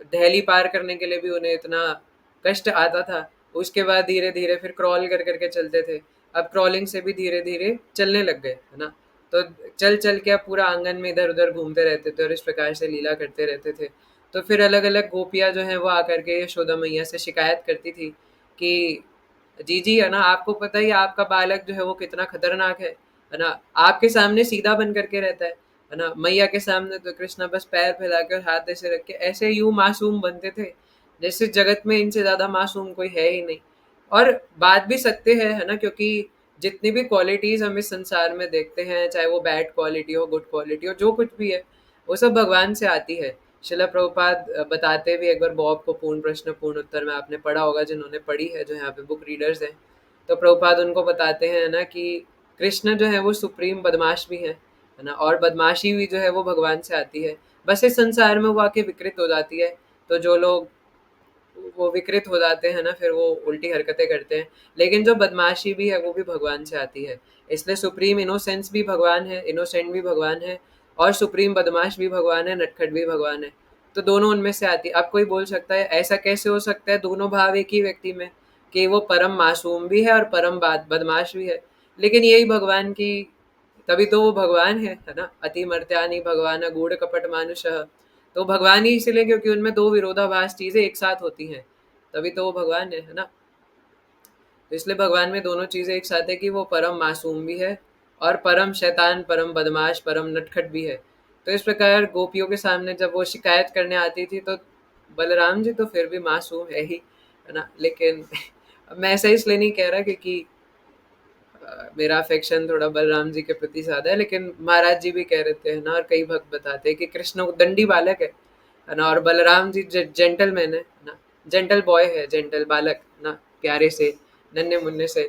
दहली पार करने के लिए भी उन्हें इतना कष्ट आता था। उसके बाद धीरे धीरे फिर क्रॉल कर करके चलते थे। अब क्रॉलिंग से भी धीरे धीरे चलने लग गए, है ना। तो चल चल के अब पूरा आंगन में इधर उधर घूमते रहते थे और इस प्रकार से लीला करते रहते थे। तो फिर अलग अलग गोपियाँ जो हैं वो आकर के यशोदा मैया से शिकायत करती थी कि जी जी, है ना, आपको पता ही है आपका बालक जो है वो कितना खतरनाक है ना। आपके सामने सीधा बन करके रहता है ना। मैया के सामने तो कृष्णा बस पैर फैला के और हाथ ऐसे रख के ऐसे यूं मासूम बनते थे जैसे जगत में इनसे ज्यादा मासूम कोई है ही नहीं। और बात भी सत्य है ना, क्योंकि जितनी भी क्वालिटीज हम इस संसार में देखते हैं, चाहे वो बैड क्वालिटी हो, गुड क्वालिटी हो, जो कुछ भी है, वो सब भगवान से आती है। शिला प्रभुपाद बताते भी एक बार बॉब को पूर्ण प्रश्न पूर्ण उत्तर में, आपने पढ़ा होगा जिन्होंने पढ़ी है, जो यहाँ पे बुक रीडर्स हैं। तो प्रभुपाद उनको बताते हैं ना कि कृष्ण जो है वो सुप्रीम बदमाश भी है ना, और बदमाशी भी जो है वो भगवान से आती है। बस इस संसार में वो आके विकृत हो जाती है। तो जो लोग वो विकृत हो जाते हैं ना, फिर वो उल्टी हरकतें करते हैं। लेकिन जो बदमाशी भी है वो भी भगवान से आती है। इसलिए सुप्रीम इनोसेंस भी भगवान है, इनोसेंट भी भगवान है, और सुप्रीम बदमाश भी भगवान है, नटखट भी भगवान है। तो दोनों उनमें से आती है। अब कोई बोल सकता है ऐसा कैसे हो सकता है दोनों भाव एक ही व्यक्ति में, कि वो परम मासूम भी है और परम बदमाश भी है। लेकिन यही भगवान की, तभी तो वो भगवान है ना। अति मर्त्यानि भगवान गूढ़ कपट मानुष। तो भगवान ही इसलिए क्योंकि उनमें दो विरोधाभास चीजें एक साथ होती हैं, तभी तो वो भगवान है ना। तो इसलिए भगवान में दोनों चीजें एक साथ है कि वो परम मासूम भी है और परम शैतान, परम बदमाश, परम नटखट भी है। तो इस प्रकार गोपियों के सामने जब वो शिकायत करने आती थी तो बलराम जी तो फिर भी मासूम है ना। लेकिन मैं ऐसा इसलिए नहीं कह रहा क्योंकि मेरा अफेक्शन थोड़ा बलराम जी के प्रति ज्यादा है, लेकिन महाराज जी भी कह रहे थे, है ना, और कई भक्त बताते हैं कि कृष्ण दंडी बालक है ना, और बलराम जी जेंटलमैन है ना, जेंटल बॉय है, जेंटल बालक ना, प्यारे से, नन्हे मुन्ने से।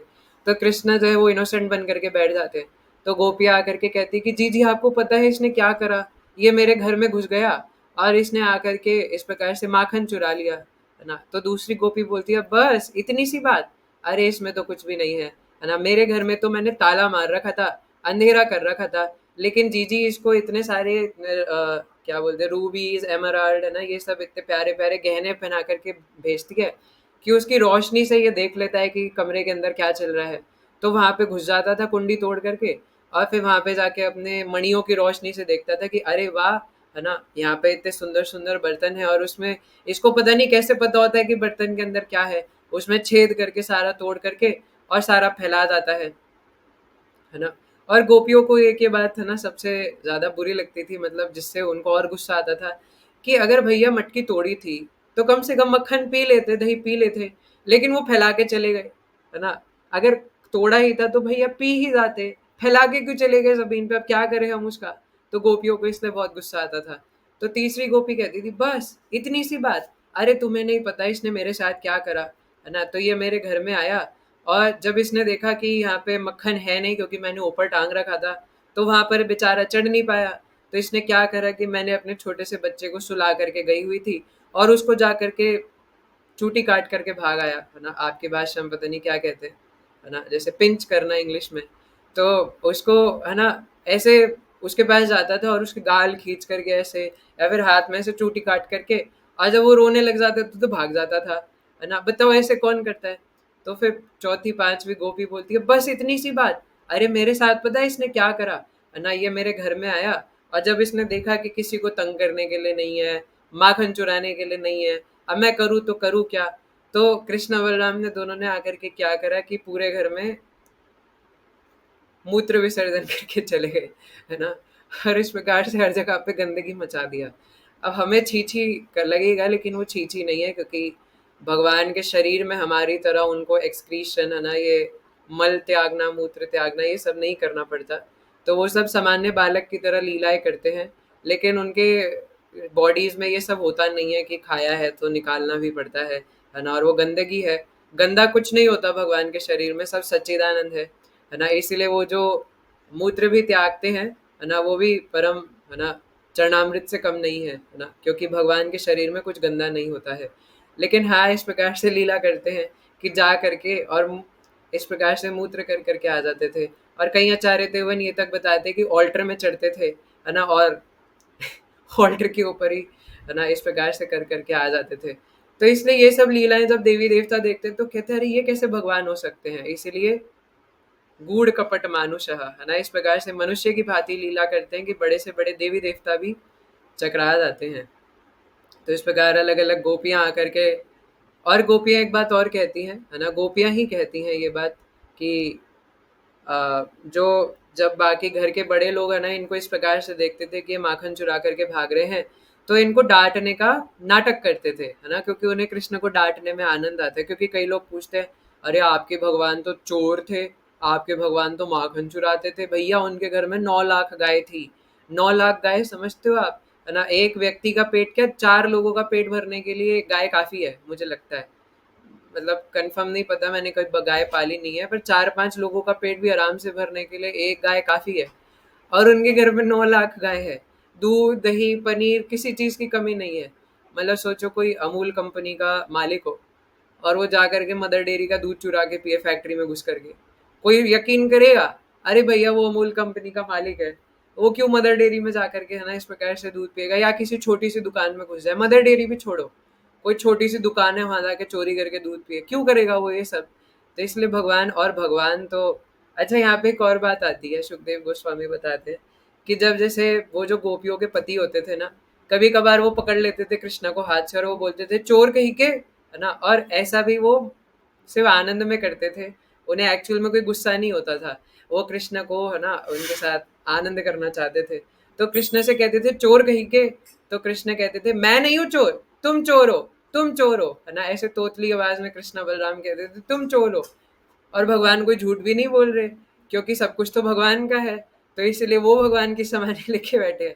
तो कृष्ण जो है वो इनोसेंट बन करके बैठ जाते हैं। तो गोपियाँ आकर के कहती कि जी जी, आपको पता है इसने क्या करा, ये मेरे घर में घुस गया और इसने आकर के इस प्रकार से माखन चुरा लिया, है ना। तो दूसरी गोपी बोलती है बस इतनी सी बात, अरे इसमें तो कुछ भी नहीं है ना। मेरे घर में तो मैंने ताला मार रखा था, अंधेरा कर रखा था, लेकिन जीजी इसको इतने सारे क्या बोलते हैं, रूबीज, एमराल्ड, है ना, ये सब इतने प्यारे प्यारे गहने पहना करके भेजती है कि उसकी रोशनी से ये देख लेता है कि कमरे के अंदर क्या चल रहा है। तो वहां पे घुस जाता था कुंडी तोड़ करके, और फिर वहां पे जाके अपने मणियों की रोशनी से देखता था कि अरे वाह, है ना, यहाँ पे इतने सुंदर सुंदर बर्तन है, और उसमें इसको पता नहीं कैसे पता होता है कि बर्तन के अंदर क्या है। उसमें छेद करके सारा तोड़ करके और सारा फैला जाता है ना। और गोपियों को एक ये बात है ना सबसे ज्यादा बुरी लगती थी, मतलब जिससे उनको और गुस्सा आता था, कि अगर भैया मटकी तोड़ी थी तो कम से कम मक्खन पी लेते, दही पी लेते, लेकिन वो फैला के चले गए, है ना। अगर तोड़ा ही था तो भैया पी ही जाते, फैला के क्यों चले गए जमीन पे, अब क्या करें हम उसका। तो गोपियों को इसलिए बहुत गुस्सा आता था। तो तीसरी गोपी कहती थी बस इतनी सी बात, अरे तुम्हें नहीं पता इसने मेरे साथ क्या करा, है ना। तो ये मेरे घर में आया, और जब इसने देखा कि यहाँ पे मक्खन है नहीं क्योंकि मैंने ऊपर टांग रखा था, तो वहां पर बेचारा चढ़ नहीं पाया। तो इसने क्या करा कि मैंने अपने छोटे से बच्चे को सुला करके गई हुई थी, और उसको जा करके चूटी काट करके भाग आया, है ना। आपकी भाषा में पता नहीं क्या कहते हैं, है ना, जैसे पिंच करना इंग्लिश में। तो उसको, है ना, ऐसे उसके पास जाता था और उसके गाल खींच करके ऐसे, या फिर हाथ में ऐसे चूटी काट करके, और जब वो रोने लग जाता था तो भाग जाता था, है ना। बताओ ऐसे कौन करता है। तो फिर चौथी पांचवी गोपी बोलती है बस इतनी सी बात, अरे मेरे साथ पता है इसने क्या करा, है ना। ये मेरे घर में आया, और जब इसने देखा कि किसी को तंग करने के लिए नहीं है, माखन चुराने के लिए नहीं है, अब मैं करूँ तो करूँ क्या। तो कृष्ण बलराम ने दोनों ने आकर के क्या करा कि पूरे घर में मूत्र विसर्जन करके चले गए, है ना। और इस प्रकार से हर जगह पे गंदगी मचा दिया। अब हमें छी छी कर लगेगा, लेकिन वो छी छी नहीं है, क्योंकि भगवान के शरीर में हमारी तरह उनको एक्सक्रीशन, है ना, ये मल त्यागना, मूत्र त्यागना, ये सब नहीं करना पड़ता। तो वो सब सामान्य बालक की तरह लीलाएं करते हैं, लेकिन उनके बॉडीज में ये सब होता नहीं है कि खाया है तो निकालना भी पड़ता है ना। और वो गंदगी है, गंदा कुछ नहीं होता भगवान के शरीर में, सब सच्चिदानंद है ना। इसीलिए वो जो मूत्र भी त्यागते हैं, है ना, वो भी परम, है ना, चरणामृत से कम नहीं है ना, क्योंकि भगवान के शरीर में कुछ गंदा नहीं होता है। लेकिन हाँ, इस प्रकार से लीला करते हैं कि जा करके और इस प्रकार से मूत्र कर करके आ जाते थे। और कई आचार्य देवन ये तक बताते कि ऑल्टर में चढ़ते थे, है ना, और ऑल्टर के ऊपर ही है ना, इस प्रकार से कर करके आ जाते थे। तो इसलिए ये सब लीलाएं जब देवी देवता देखते हैं तो कहते हैं अरे ये कैसे भगवान हो सकते हैं, इसीलिए गूढ़ कपट मानुषः, है ना, इस प्रकार से मनुष्य की भांति लीला करते हैं कि बड़े से बड़े देवी देवता भी चकरा जाते हैं। तो इस प्रकार अलग अलग गोपियां आकर के, और गोपियां एक बात और कहती हैं, है ना, गोपियां ही कहती हैं ये बात कि जो जब बाकी घर के बड़े लोग है ना इनको इस प्रकार से देखते थे कि ये माखन चुरा करके भाग रहे हैं, तो इनको डांटने का नाटक करते थे, है ना, क्योंकि उन्हें कृष्ण को डांटने में आनंद आता है। क्योंकि कई लोग पूछते हैं अरे आपके भगवान तो चोर थे, आपके भगवान तो माखन चुराते थे। भैया उनके घर में 9 लाख गाय थी। 9 लाख गाय समझते हो आप, है ना, एक व्यक्ति का पेट क्या 4 लोगों का पेट भरने के लिए गाय काफी है मुझे लगता है। मतलब कंफर्म नहीं पता, मैंने कभी गाय पाली नहीं है, पर 4-5 लोगों का पेट भी आराम से भरने के लिए एक गाय काफी है। और उनके घर में 9 लाख गाय है। दूध दही पनीर किसी चीज की कमी नहीं है। मतलब सोचो कोई अमूल कंपनी का मालिक हो और वो जा करके मदर डेयरी का दूध चुरा के पिए फैक्ट्री में घुस करके, कोई यकीन करेगा? अरे भैया वो अमूल कंपनी का मालिक है, वो क्यों मदर डेयरी में जा करके, है ना, इस प्रकार से दूध पिएगा? या किसी छोटी सी दुकान में घुस जाए, मदर डेयरी भी छोड़ो, कोई छोटी सी दुकान है वहां जाके चोरी करके दूध पिए, क्यों करेगा वो ये सब? तो इसलिए भगवान, और भगवान तो, अच्छा यहाँ पे एक और बात आती है, सुखदेव गोस्वामी बताते हैं कि जब जैसे वो जो गोपियों के पति होते थे ना, कभी कभार वो पकड़ लेते थे कृष्णा को हाथ से और वो बोलते थे चोर कहीं के, है ना, और ऐसा भी वो सिर्फ आनंद में करते थे, उन्हें एक्चुअल में कोई गुस्सा नहीं होता था। वो कृष्ण को, है ना, उनके साथ आनंद करना चाहते थे। तो कृष्ण से कहते थे चोर कहीं के, तो कृष्ण कहते थे मैं नहीं हूँ चोर, तुम चोर हो, तुम चोर हो, है ना, ऐसे तोतली आवाज में कृष्ण बलराम कहते थे तुम चोर हो। और भगवान कोई झूठ भी नहीं बोल रहे, क्योंकि सब कुछ तो भगवान का है, तो इसलिए वो भगवान की समाधि लेके बैठे हैं।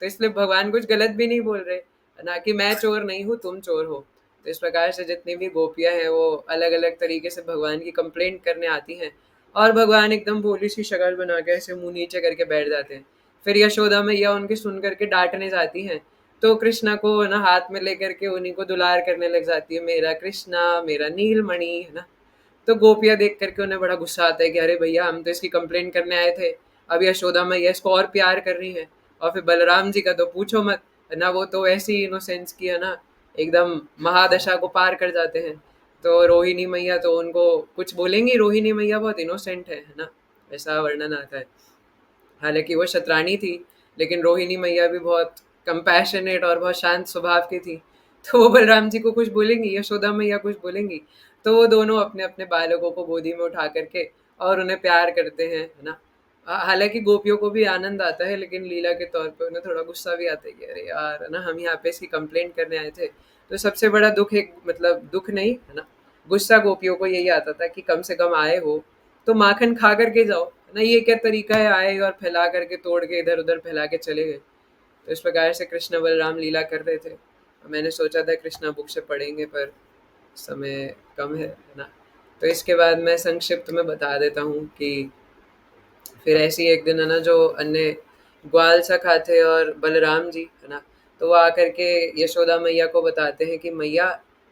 तो इसलिए भगवान कुछ गलत भी नहीं बोल रहे, है ना, कि मैं चोर नहीं हूँ तुम चोर हो। तो इस प्रकार से जितनी भी गोपियां हैं वो अलग अलग तरीके से भगवान की कंप्लेंट करने आती हैं, और भगवान एकदम भोली सी शक्ल बना के ऐसे मुंह नीचे करके बैठ जाते हैं। फिर यशोदा मैया उनकी सुन करके डांटने जाती हैं, तो कृष्णा को, है ना, हाथ में लेकर के उन्हीं को दुलार करने लग जाती है, मेरा कृष्णा मेरा नीलमणि, है ना। तो गोपियाँ देख करके उन्हें बड़ा गुस्सा आता है कि अरे भैया हम तो इसकी कंप्लेंट करने आए थे, अब यशोदा मैया इसको और प्यार कर रही है। और फिर बलराम जी का तो पूछो मत, है ना, वो तो ऐसी इनोसेंस की, है ना, एकदम महादशा को पार कर जाते हैं। तो रोहिणी मैया तो उनको कुछ बोलेंगी, रोहिणी मैया बहुत इनोसेंट है ना, ऐसा वर्णन आता है। हालांकि वो शतरानी थी, लेकिन रोहिणी मैया भी बहुत कंपैशनेट और बहुत शांत स्वभाव की थी। तो वो बलराम जी को कुछ बोलेंगी, यशोदा मैया कुछ बोलेंगी, तो वो दोनों अपने अपने बालकों को गोदी में उठा करके और उन्हें प्यार करते हैं, है ना। हालांकि गोपियों को भी आनंद आता है, लेकिन लीला के तौर पे उन्हें थोड़ा गुस्सा भी आता है कि अरे यार, है ना, हम यहाँ पे इसकी कंप्लेंट करने आए थे। तो सबसे बड़ा दुख, एक मतलब दुख नहीं, है ना, गुस्सा गोपियों को यही आता था कि कम से कम आए हो तो माखन खा करके जाओ, है ना, ये क्या तरीका है, आए और फैला करके तोड़ के इधर उधर फैला के चले गए। तो इस प्रकार से कृष्ण बलराम लीला कर रहे थे। मैंने सोचा था कृष्णा बुक से पढ़ेंगे, पर समय कम है ना। तो इसके बाद मैं संक्षिप्त में बता देता हूँ कि फिर ऐसे ही एक दिन, है ना, जो अन्य ग्वाल सखा थे और बलराम जी, है ना, तो वो आकर के यशोदा मैया को बताते हैं कि मैया,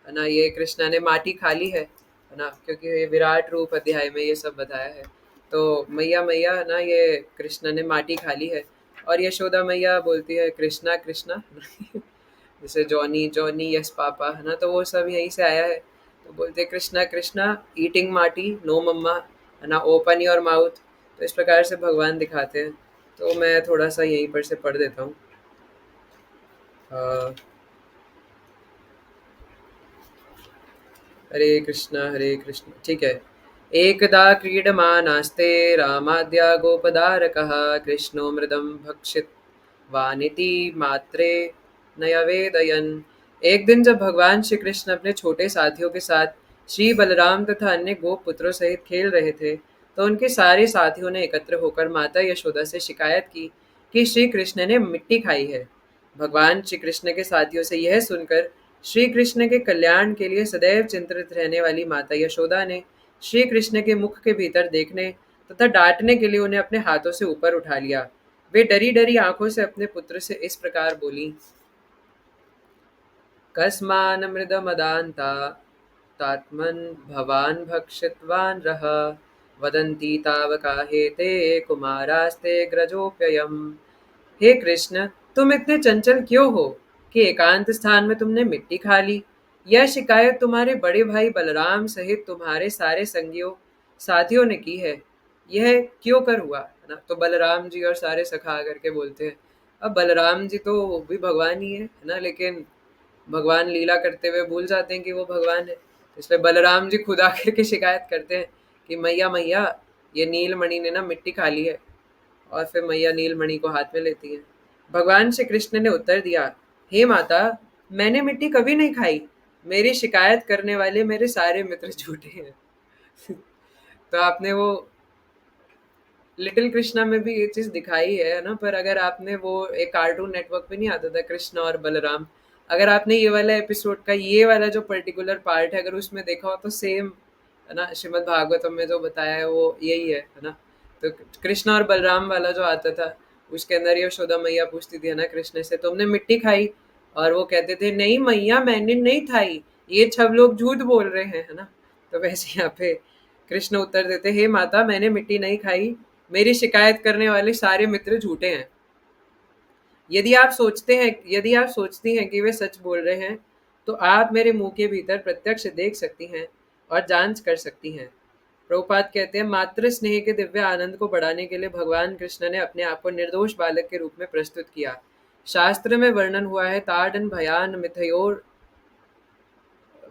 है ना, ये कृष्णा ने माटी खा ली है ना, क्योंकि ये विराट रूप अध्याय में ये सब बताया है। तो मैया मैया, है ना, ये कृष्णा ने माटी खा ली है। और यशोदा मैया बोलती है कृष्णा कृष्णा जैसे जॉनी जॉनी यस पापा, है ना, तो वो सब यहीं से आया है। तो बोलते कृष्णा कृष्णा ईटिंग माटी नो मम्मा, है ना, ओपन योर माउथ। तो इस प्रकार से भगवान दिखाते हैं। तो मैं थोड़ा सा यहीं पर से पढ़ देता हूँ। अ, हरे कृष्ण, ठीक है। एकदा क्रीडमानास्ते रामाद्या गोपदारकः कृष्णो मृदं भक्षित वानिति मात्रे नयवेदयन। एक दिन जब भगवान श्री कृष्ण अपने छोटे साथियों के साथ श्री बलराम तथा अन्य गोप पुत्रों सहित खेल रहे थे, तो उनके सारे साथियों ने एकत्र होकर माता यशोदा से शिकायत की कि श्री कृष्ण ने मिट्टी खाई है। भगवान श्री कृष्ण के साथियों से यह सुनकर श्री कृष्ण के कल्याण के लिए सदैव चिंतित रहने वाली माता यशोदा ने श्री कृष्ण के मुख के भीतर देखने तथा डांटने के लिए उन्हें अपने हाथों से ऊपर उठा लिया। वे डरी डरी आंखों से अपने पुत्र से इस प्रकार बोली, कस्मान मृदमदान्ता तात्मन भवान भक्षितवान रह वदन्ति तावकाहे ते कुमारास्ते ग्रजोप्ययम्। हे कृष्ण, तुम इतने चंचल क्यों हो? कि एकांत स्थान में तुमने मिट्टी खा ली। यह शिकायत तुम्हारे बड़े भाई बलराम सहित तुम्हारे सारे संगियों साथियों ने की है। यह क्यों कर हुआ, है ना? तो बलराम जी और सारे सखा करके बोलते हैं। अब बलराम जी तो भी भगवान ही है ना, लेकिन भगवान लीला करते हुए भूल जाते हैं कि वो भगवान है। तो इसलिए बलराम जी खुद आकर के शिकायत करते हैं कि मैया मैया, ये नीलमणि ने ना मिट्टी खा ली है। और फिर मैया नीलमणि को हाथ में लेती है। भगवान श्री कृष्ण ने उत्तर दिया, हे माता, मैंने मिट्टी कभी नहीं खाई। मेरी शिकायत करने वाले मेरे सारे मित्र झूठे हैं। तो आपने वो लिटिल कृष्णा में भी ये चीज दिखाई है ना, पर अगर आपने वो एक कार्टून नेटवर्क पे नहीं आता था कृष्ण और बलराम, अगर आपने ये वाला एपिसोड का ये वाला जो पर्टिकुलर पार्ट है अगर उसमें देखा हो तो सेम, है ना, श्रीमद् भागवतम में जो बताया है वो यही है ना। तो कृष्ण और बलराम वाला जो आता था उसके अंदर यशोदा मैया पूछती थी, है ना, कृष्ण से, तुमने मिट्टी खाई? और वो कहते थे, नहीं मैया मैंने नहीं खाई, ये सब लोग झूठ बोल रहे हैं, है ना। तो वैसे यहाँ पे कृष्ण उत्तर देते, हे माता, मैंने मिट्टी नहीं खाई, मेरी शिकायत करने वाले सारे मित्र झूठे हैं। यदि आप सोचती हैं कि वे सच बोल रहे हैं, तो आप मेरे मुंह के भीतर प्रत्यक्ष देख सकती हैं और जांच कर सकती हैं। प्रभुपाद कहते हैं, मातृ स्नेह के दिव्य आनंद को बढ़ाने के लिए भगवान कृष्ण ने अपने आप को निर्दोष बालक के रूप में प्रस्तुत किया। शास्त्र में वर्णन हुआ है, ताडन भयान मिथयोर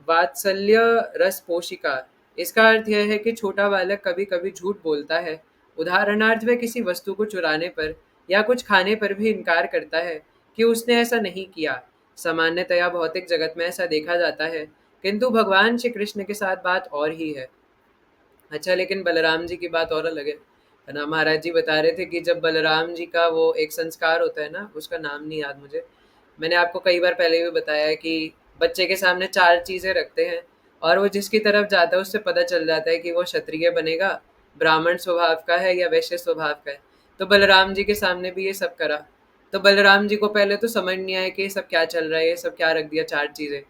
वात्सल्य रस पोशिका। इसका अर्थ यह है कि छोटा बालक कभी कभी झूठ बोलता है। उदाहरणार्थ, वह किसी वस्तु को चुराने पर या कुछ खाने पर भी इनकार करता है कि उसने ऐसा नहीं किया। सामान्यतया भौतिक जगत में ऐसा देखा जाता है, किंतु भगवान श्री कृष्ण के साथ बात और ही है। अच्छा, लेकिन बलराम जी की बात और अलग है ना। महाराज जी बता रहे थे कि जब बलराम जी का वो एक संस्कार होता है ना, उसका नाम नहीं याद मुझे, मैंने आपको कई बार पहले भी बताया है कि बच्चे के सामने 4 चीज़ें रखते हैं और वो जिसकी तरफ जाता है उससे पता चल जाता है कि वो क्षत्रिय बनेगा, ब्राह्मण स्वभाव का है या वैश्य स्वभाव का है। तो बलराम जी के सामने भी ये सब करा। तो बलराम जी को पहले तो समझ नहीं आया कि ये सब क्या चल रहा है, ये सब क्या रख दिया 4 चीज़ें।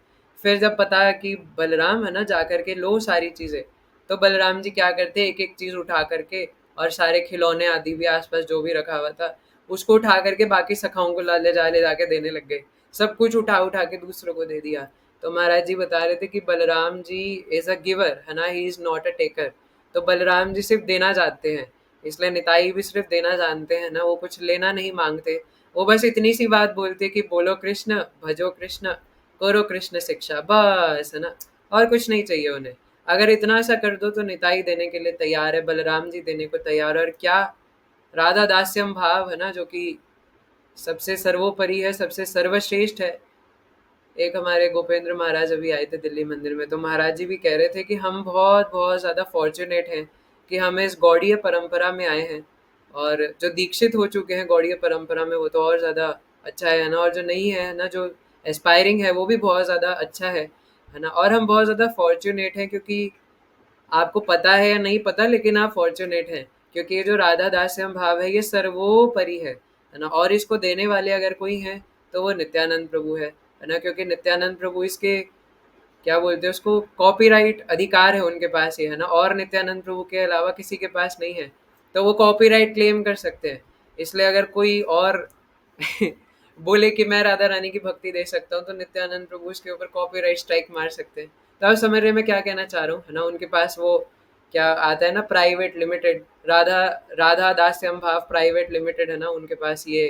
फिर जब पता कि बलराम है ना, जा कर के लो सारी चीज़ें, तो बलराम जी क्या करते, एक एक चीज़ उठा करके और सारे खिलौने आदि भी आसपास जो भी रखा हुआ था उसको उठा करके बाकी सखाओं को ले जाके देने लग गए। सब कुछ उठा उठा के दूसरों को दे दिया। तो महाराज जी बता रहे थे कि Balram ji is a giver, है ना, he is not a taker. तो बलराम जी सिर्फ देना जानते हैं, इसलिए निताई भी सिर्फ देना जानते हैं ना, वो कुछ लेना नहीं मांगते। वो बस इतनी सी बात बोलते कि बोलो कृष्ण, भजो कृष्ण, करो कृष्ण शिक्षा, बस, है ना, और कुछ नहीं चाहिए उन्हें। अगर इतना सा कर दो तो निताई देने के लिए तैयार है, बलराम जी देने को तैयार है। और क्या राधा दास्यम भाव है ना, जो कि सबसे सर्वोपरि है, सबसे सर्वश्रेष्ठ है। एक हमारे गोपेंद्र महाराज अभी आए थे दिल्ली मंदिर में, तो महाराज जी भी कह रहे थे कि हम बहुत बहुत ज़्यादा फॉर्चुनेट हैं कि हम इस गौड़ीय परंपरा में आए हैं। और जो दीक्षित हो चुके हैं गौड़ीय परंपरा में वो तो और ज़्यादा अच्छा है ना, और जो नहीं है ना, जो एस्पायरिंग है वो भी बहुत ज़्यादा अच्छा है ना। और हम बहुत ज़्यादा फॉर्चुनेट हैं क्योंकि आपको पता है या नहीं पता, लेकिन आप फॉर्चुनेट हैं क्योंकि ये जो राधा दास्यम भाव है ये सर्वोपरि है ना। और इसको देने वाले अगर कोई हैं तो वो नित्यानंद प्रभु है ना, क्योंकि नित्यानंद प्रभु इसके क्या बोलते हैं उसको, कॉपीराइट अधिकार है उनके पास ही, है ना, और नित्यानंद प्रभु के अलावा किसी के पास नहीं है। तो वो कॉपीराइट क्लेम कर सकते हैं। इसलिए अगर कोई और बोले कि मैं राधा रानी की भक्ति दे सकता हूँ तो नित्यानंद प्रभु उसके ऊपर कॉपीराइट स्ट्राइक मार सकते हैं। तो आप समझ रहे हैं मैं क्या कहना चाह रहा हूँ, है ना। उनके पास वो क्या आता है ना, प्राइवेट लिमिटेड, राधा राधा दास्यम भाव प्राइवेट लिमिटेड, है ना, उनके पास ये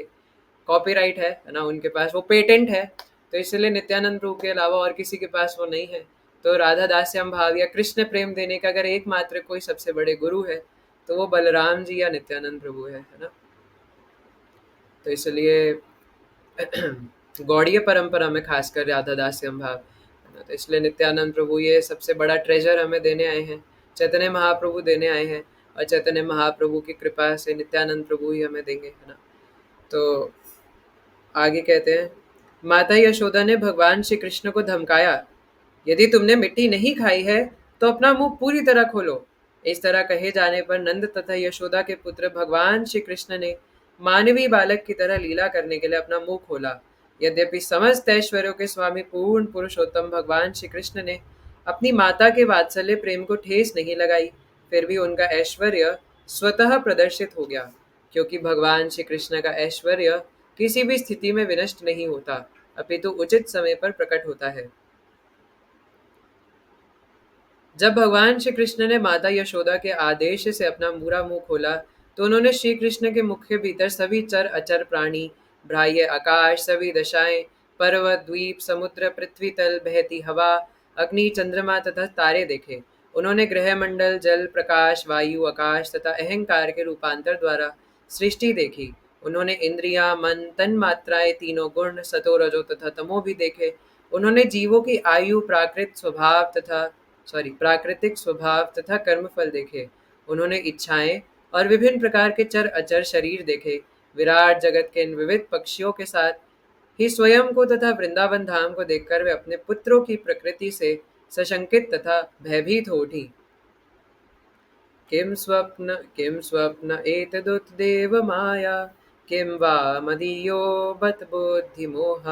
कॉपीराइट है ना, उनके पास वो पेटेंट है। तो इसलिए नित्यानंद प्रभु के अलावा और किसी के पास वो नहीं है। तो राधा दास्यम भाव या कृष्ण प्रेम देने का अगर एकमात्र कोई सबसे बड़े गुरु है तो वो बलराम जी या नित्यानंद प्रभु है ना। तो इसलिए गौड़ीय परंपरा में खासकर राधा दास्यम भाव है ना, तो इसलिए नित्यानंद प्रभु ये सबसे बड़ा ट्रेजर हमें देने आए हैं, चैतन्य महाप्रभु देने आए हैं। और चैतन्य महाप्रभु की कृपा से नित्यानंद प्रभु ही हमें देंगे, है ना। तो आगे कहते हैं, माता यशोदा ने भगवान श्री कृष्ण को धमकाया, यदि तुमने मिट्टी नहीं खाई है तो अपना मुंह पूरी तरह खोलो। इस तरह कहे जाने पर नंद तथा यशोदा के पुत्र भगवान श्री कृष्ण ने मानवीय बालक की तरह लीला करने के लिए अपना मुंह खोला। यद्यपि समस्त ऐश्वर्यों के स्वामी पूर्ण पुरुषोत्तम भगवान श्री कृष्ण ने अपनी माता के वात्सल्य प्रेम को ठेस नहीं लगाई, फिर भी उनका ऐश्वर्य स्वतः प्रदर्शित हो गया, क्योंकि भगवान श्री कृष्ण का ऐश्वर्य किसी भी स्थिति में विनष्ट नहीं होता। अपितु उचित समय पर प्रकट होता है। जब भगवान श्री कृष्ण ने माता यशोदा के आदेश से अपना पूरा मुंह खोला तो उन्होंने श्री कृष्ण के मुख के भीतर सभी चर अचर प्राणी, बाह्य आकाश, सभी दशाएं, पर्वत, द्वीप, समुद्र, पृथ्वी तल, बहती हवा, अग्नि, चंद्रमा तथा तारे देखे। उन्होंने ग्रह मंडल, जल, प्रकाश, वायु, आकाश तथा अहंकार के रूपांतर द्वारा सृष्टि देखी। उन्होंने इंद्रियां, मन, तन मात्राएं, तीनों गुण सतो, रजो तथा तमो भी देखे। उन्होंने जीवों की आयु, प्राकृतिक स्वभाव तथा कर्मफल देखे। उन्होंने इच्छाएं और विभिन्न प्रकार के चर अचर शरीर देखे। विराट जगत के इन विविध पक्षियों के साथ ही स्वयं को तथा वृंदावन धाम को देखकर वे अपने पुत्रों की प्रकृति से सशंकित तथा भयभीत हो उठी। किं स्वप्न एतदुत्देव माया, किं वा मदीयो बत बुद्धिमोह,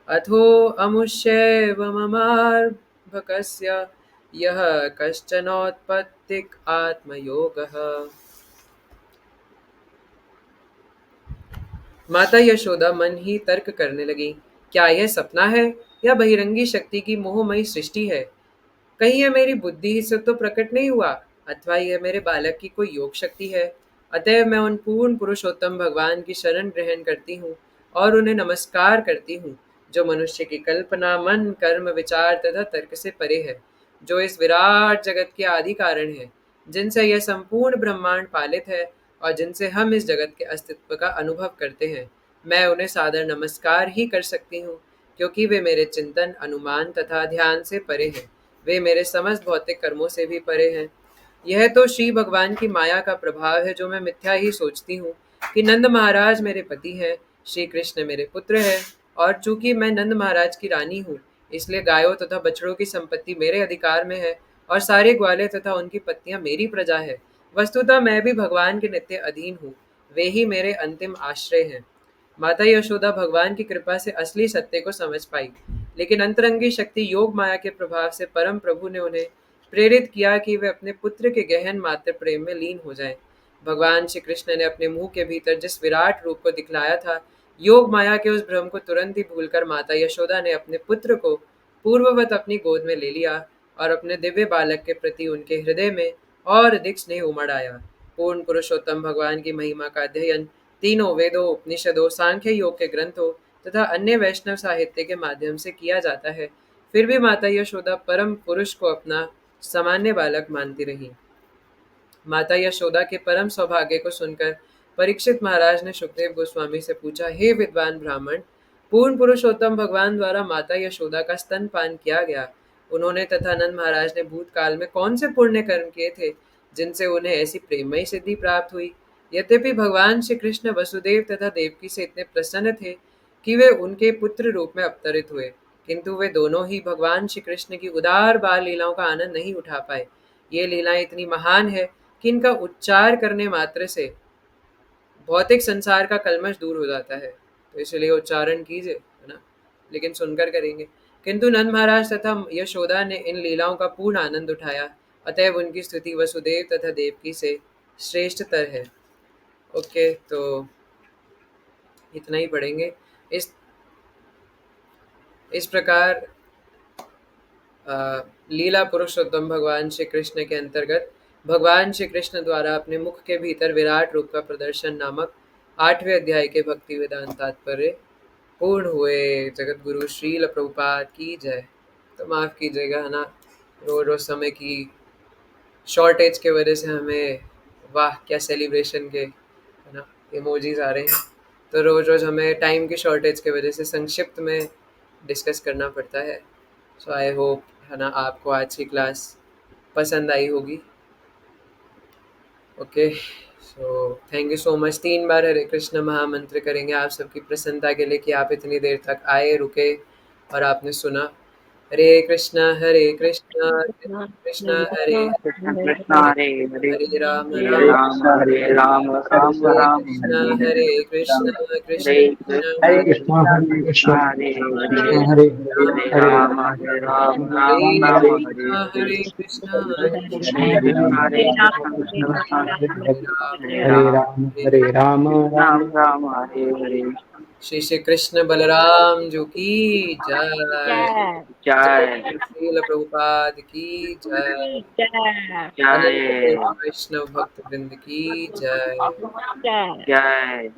अथो अमुष्यैव ममार्भकस्य यः कश्चनोत्पत्तिक आत्मयोगः। माता यशोदा मन ही तर्क करने लगी, क्या यह सपना है या बहिरंगी शक्ति की मोहमयी सृष्टि है? कहीं यह मेरी बुद्धि ही से तो प्रकट नहीं हुआ, अथवा यह मेरे बालक की कोई योग शक्ति है। अतएव मैं उन पूर्ण पुरुषोत्तम भगवान की शरण ग्रहण करती हूँ और उन्हें नमस्कार करती हूँ, जो मनुष्य की कल्पना, मन, कर्म, विचार तथा तर्क से परे है, जो इस विराट जगत के आदि कारण है, जिनसे यह संपूर्ण ब्रह्मांड पालित है और जिनसे हम इस जगत के अस्तित्व का अनुभव करते हैं। मैं उन्हें सादर नमस्कार ही कर सकती हूँ, क्योंकि वे मेरे चिंतन, अनुमान तथा ध्यान से परे हैं। वे मेरे समस्त भौतिक कर्मों से भी परे हैं। यह तो श्री भगवान की माया का प्रभाव है, जो मैं मिथ्या ही सोचती हूँ कि नंद महाराज मेरे पति हैं, श्री कृष्ण मेरे पुत्र हैं, और चूंकि मैं नंद महाराज की रानी हूँ, इसलिए गायों तथा बछड़ों की संपत्ति मेरे अधिकार में है और सारे ग्वाले तथा उनकी पत्नियां मेरी प्रजा है। वस्तुतः मैं भी भगवान के नित्य अधीन हूँ, वे ही मेरे अंतिम आश्रय हैं। माता यशोदा भगवान की कृपा से असली सत्य को समझ पाई, लेकिन अंतरंगी शक्ति योग माया के प्रभाव से परम प्रभु ने उन्हें प्रेरित किया कि वे अपने पुत्र के गहन मातृ प्रेम में लीन हो जाएं। भगवान श्री कृष्ण ने अपने मुंह के भीतर जिस विराट रूप को दिखलाया था, योग माया के उस भ्रम को तुरंत ही भूलकर माता यशोदा ने अपने पुत्र को पूर्ववत अपनी गोद में ले लिया और अपने दिव्य बालक के प्रति उनके हृदय में और अधिक स्नेह उमड़ आया। पूर्ण पुरुषोत्तम भगवान की महिमा का अध्ययन तीनों वेदों, उपनिषदों, सांख्य योग के ग्रंथों तथा अन्य वैष्णव साहित्य के माध्यम से किया जाता है। फिर भी माता यशोदा परम पुरुष को अपना सामान्य बालक मानती रही। माता यशोदा के परम सौभाग्य को सुनकर परीक्षित महाराज ने सुखदेव गोस्वामी से पूछा, हे विद्वान ब्राह्मण, पूर्ण पुरुषोत्तम भगवान द्वारा माता यशोदा का स्तनपान किया गया। उन्होंने तथा नंद महाराज ने भूतकाल में कौन से पुण्य कर्म किए थे, जिनसे उन्हें ऐसी प्रेममयी सिद्धि प्राप्त हुई? यद्यपि भगवान श्री कृष्ण वसुदेव तथा देवकी से इतने प्रसन्न थे कि वे उनके पुत्र रूप में अवतरित हुए, किंतु वे दोनों ही भगवान श्री कृष्ण की उदार बाल लीलाओं का आनंद नहीं उठा पाए। ये लीलाएं इतनी महान है कि इनका उच्चार करने मात्र से भौतिक संसार का कल्मश दूर हो जाता है, तो इसलिए उच्चारण कीजिए, है ना, लेकिन सुनकर करेंगे। किंतु नंद महाराज तथा यशोदा ने इन लीलाओं का पूर्ण आनंद उठाया, अतएव उनकी स्तुति वसुदेव तथा देवकी से श्रेष्ठतर है। ओके, तो इतना ही पढ़ेंगे। इस प्रकार लीला पुरुषोत्तम भगवान श्री कृष्ण के अंतर्गत भगवान श्री कृष्ण द्वारा अपने मुख के भीतर विराट रूप का प्रदर्शन नामक 8वें अध्याय के भक्ति वेदांत तात्पर्य पूर्ण हुए। जगत गुरु श्रील प्रभुपाद की जय। तो माफ कीजिएगा, है ना, रोज रोज समय की शॉर्टेज के वजह से हमें, वाह क्या सेलिब्रेशन के, है ना, इमोजीज आ रहे हैं, तो रोज रोज हमें टाइम की शॉर्टेज के वजह से संक्षिप्त में डिस्कस करना पड़ता है। सो आई होप, है ना, आपको आज की क्लास पसंद आई होगी। Okay, so thank you so much. 3 बार हरे कृष्ण महामंत्र करेंगे आप सबकी प्रसन्नता के लिए कि आप इतनी देर तक आए, रुके और आपने सुना। हरे कृष्णा कृष्ण हरे कृष्ण कृष्ण हरे हरे हरे राम हरे राम राम हरे राम राम राम हरे कृष्ण कृष्ण हरे हरे हरे कृष्णा हरे कृष्णा हरे कृष्णा हरे हरे राम हरे हरे राम हरे राम राम राम हरे हरे हरे कृष्ण कृष्ण हरे कृष्ण हरे हरे कृष्ण कृष्ण कृष्ण हरे राम हरे हरे राम राम हरे राम राम राम राम हरे हरे श्री श्री कृष्ण बलराम जो की जय। जय श्रील प्रभुपाद की जय। अनंत जय कोटि वैष्णव भक्त वृंद की जय। जय।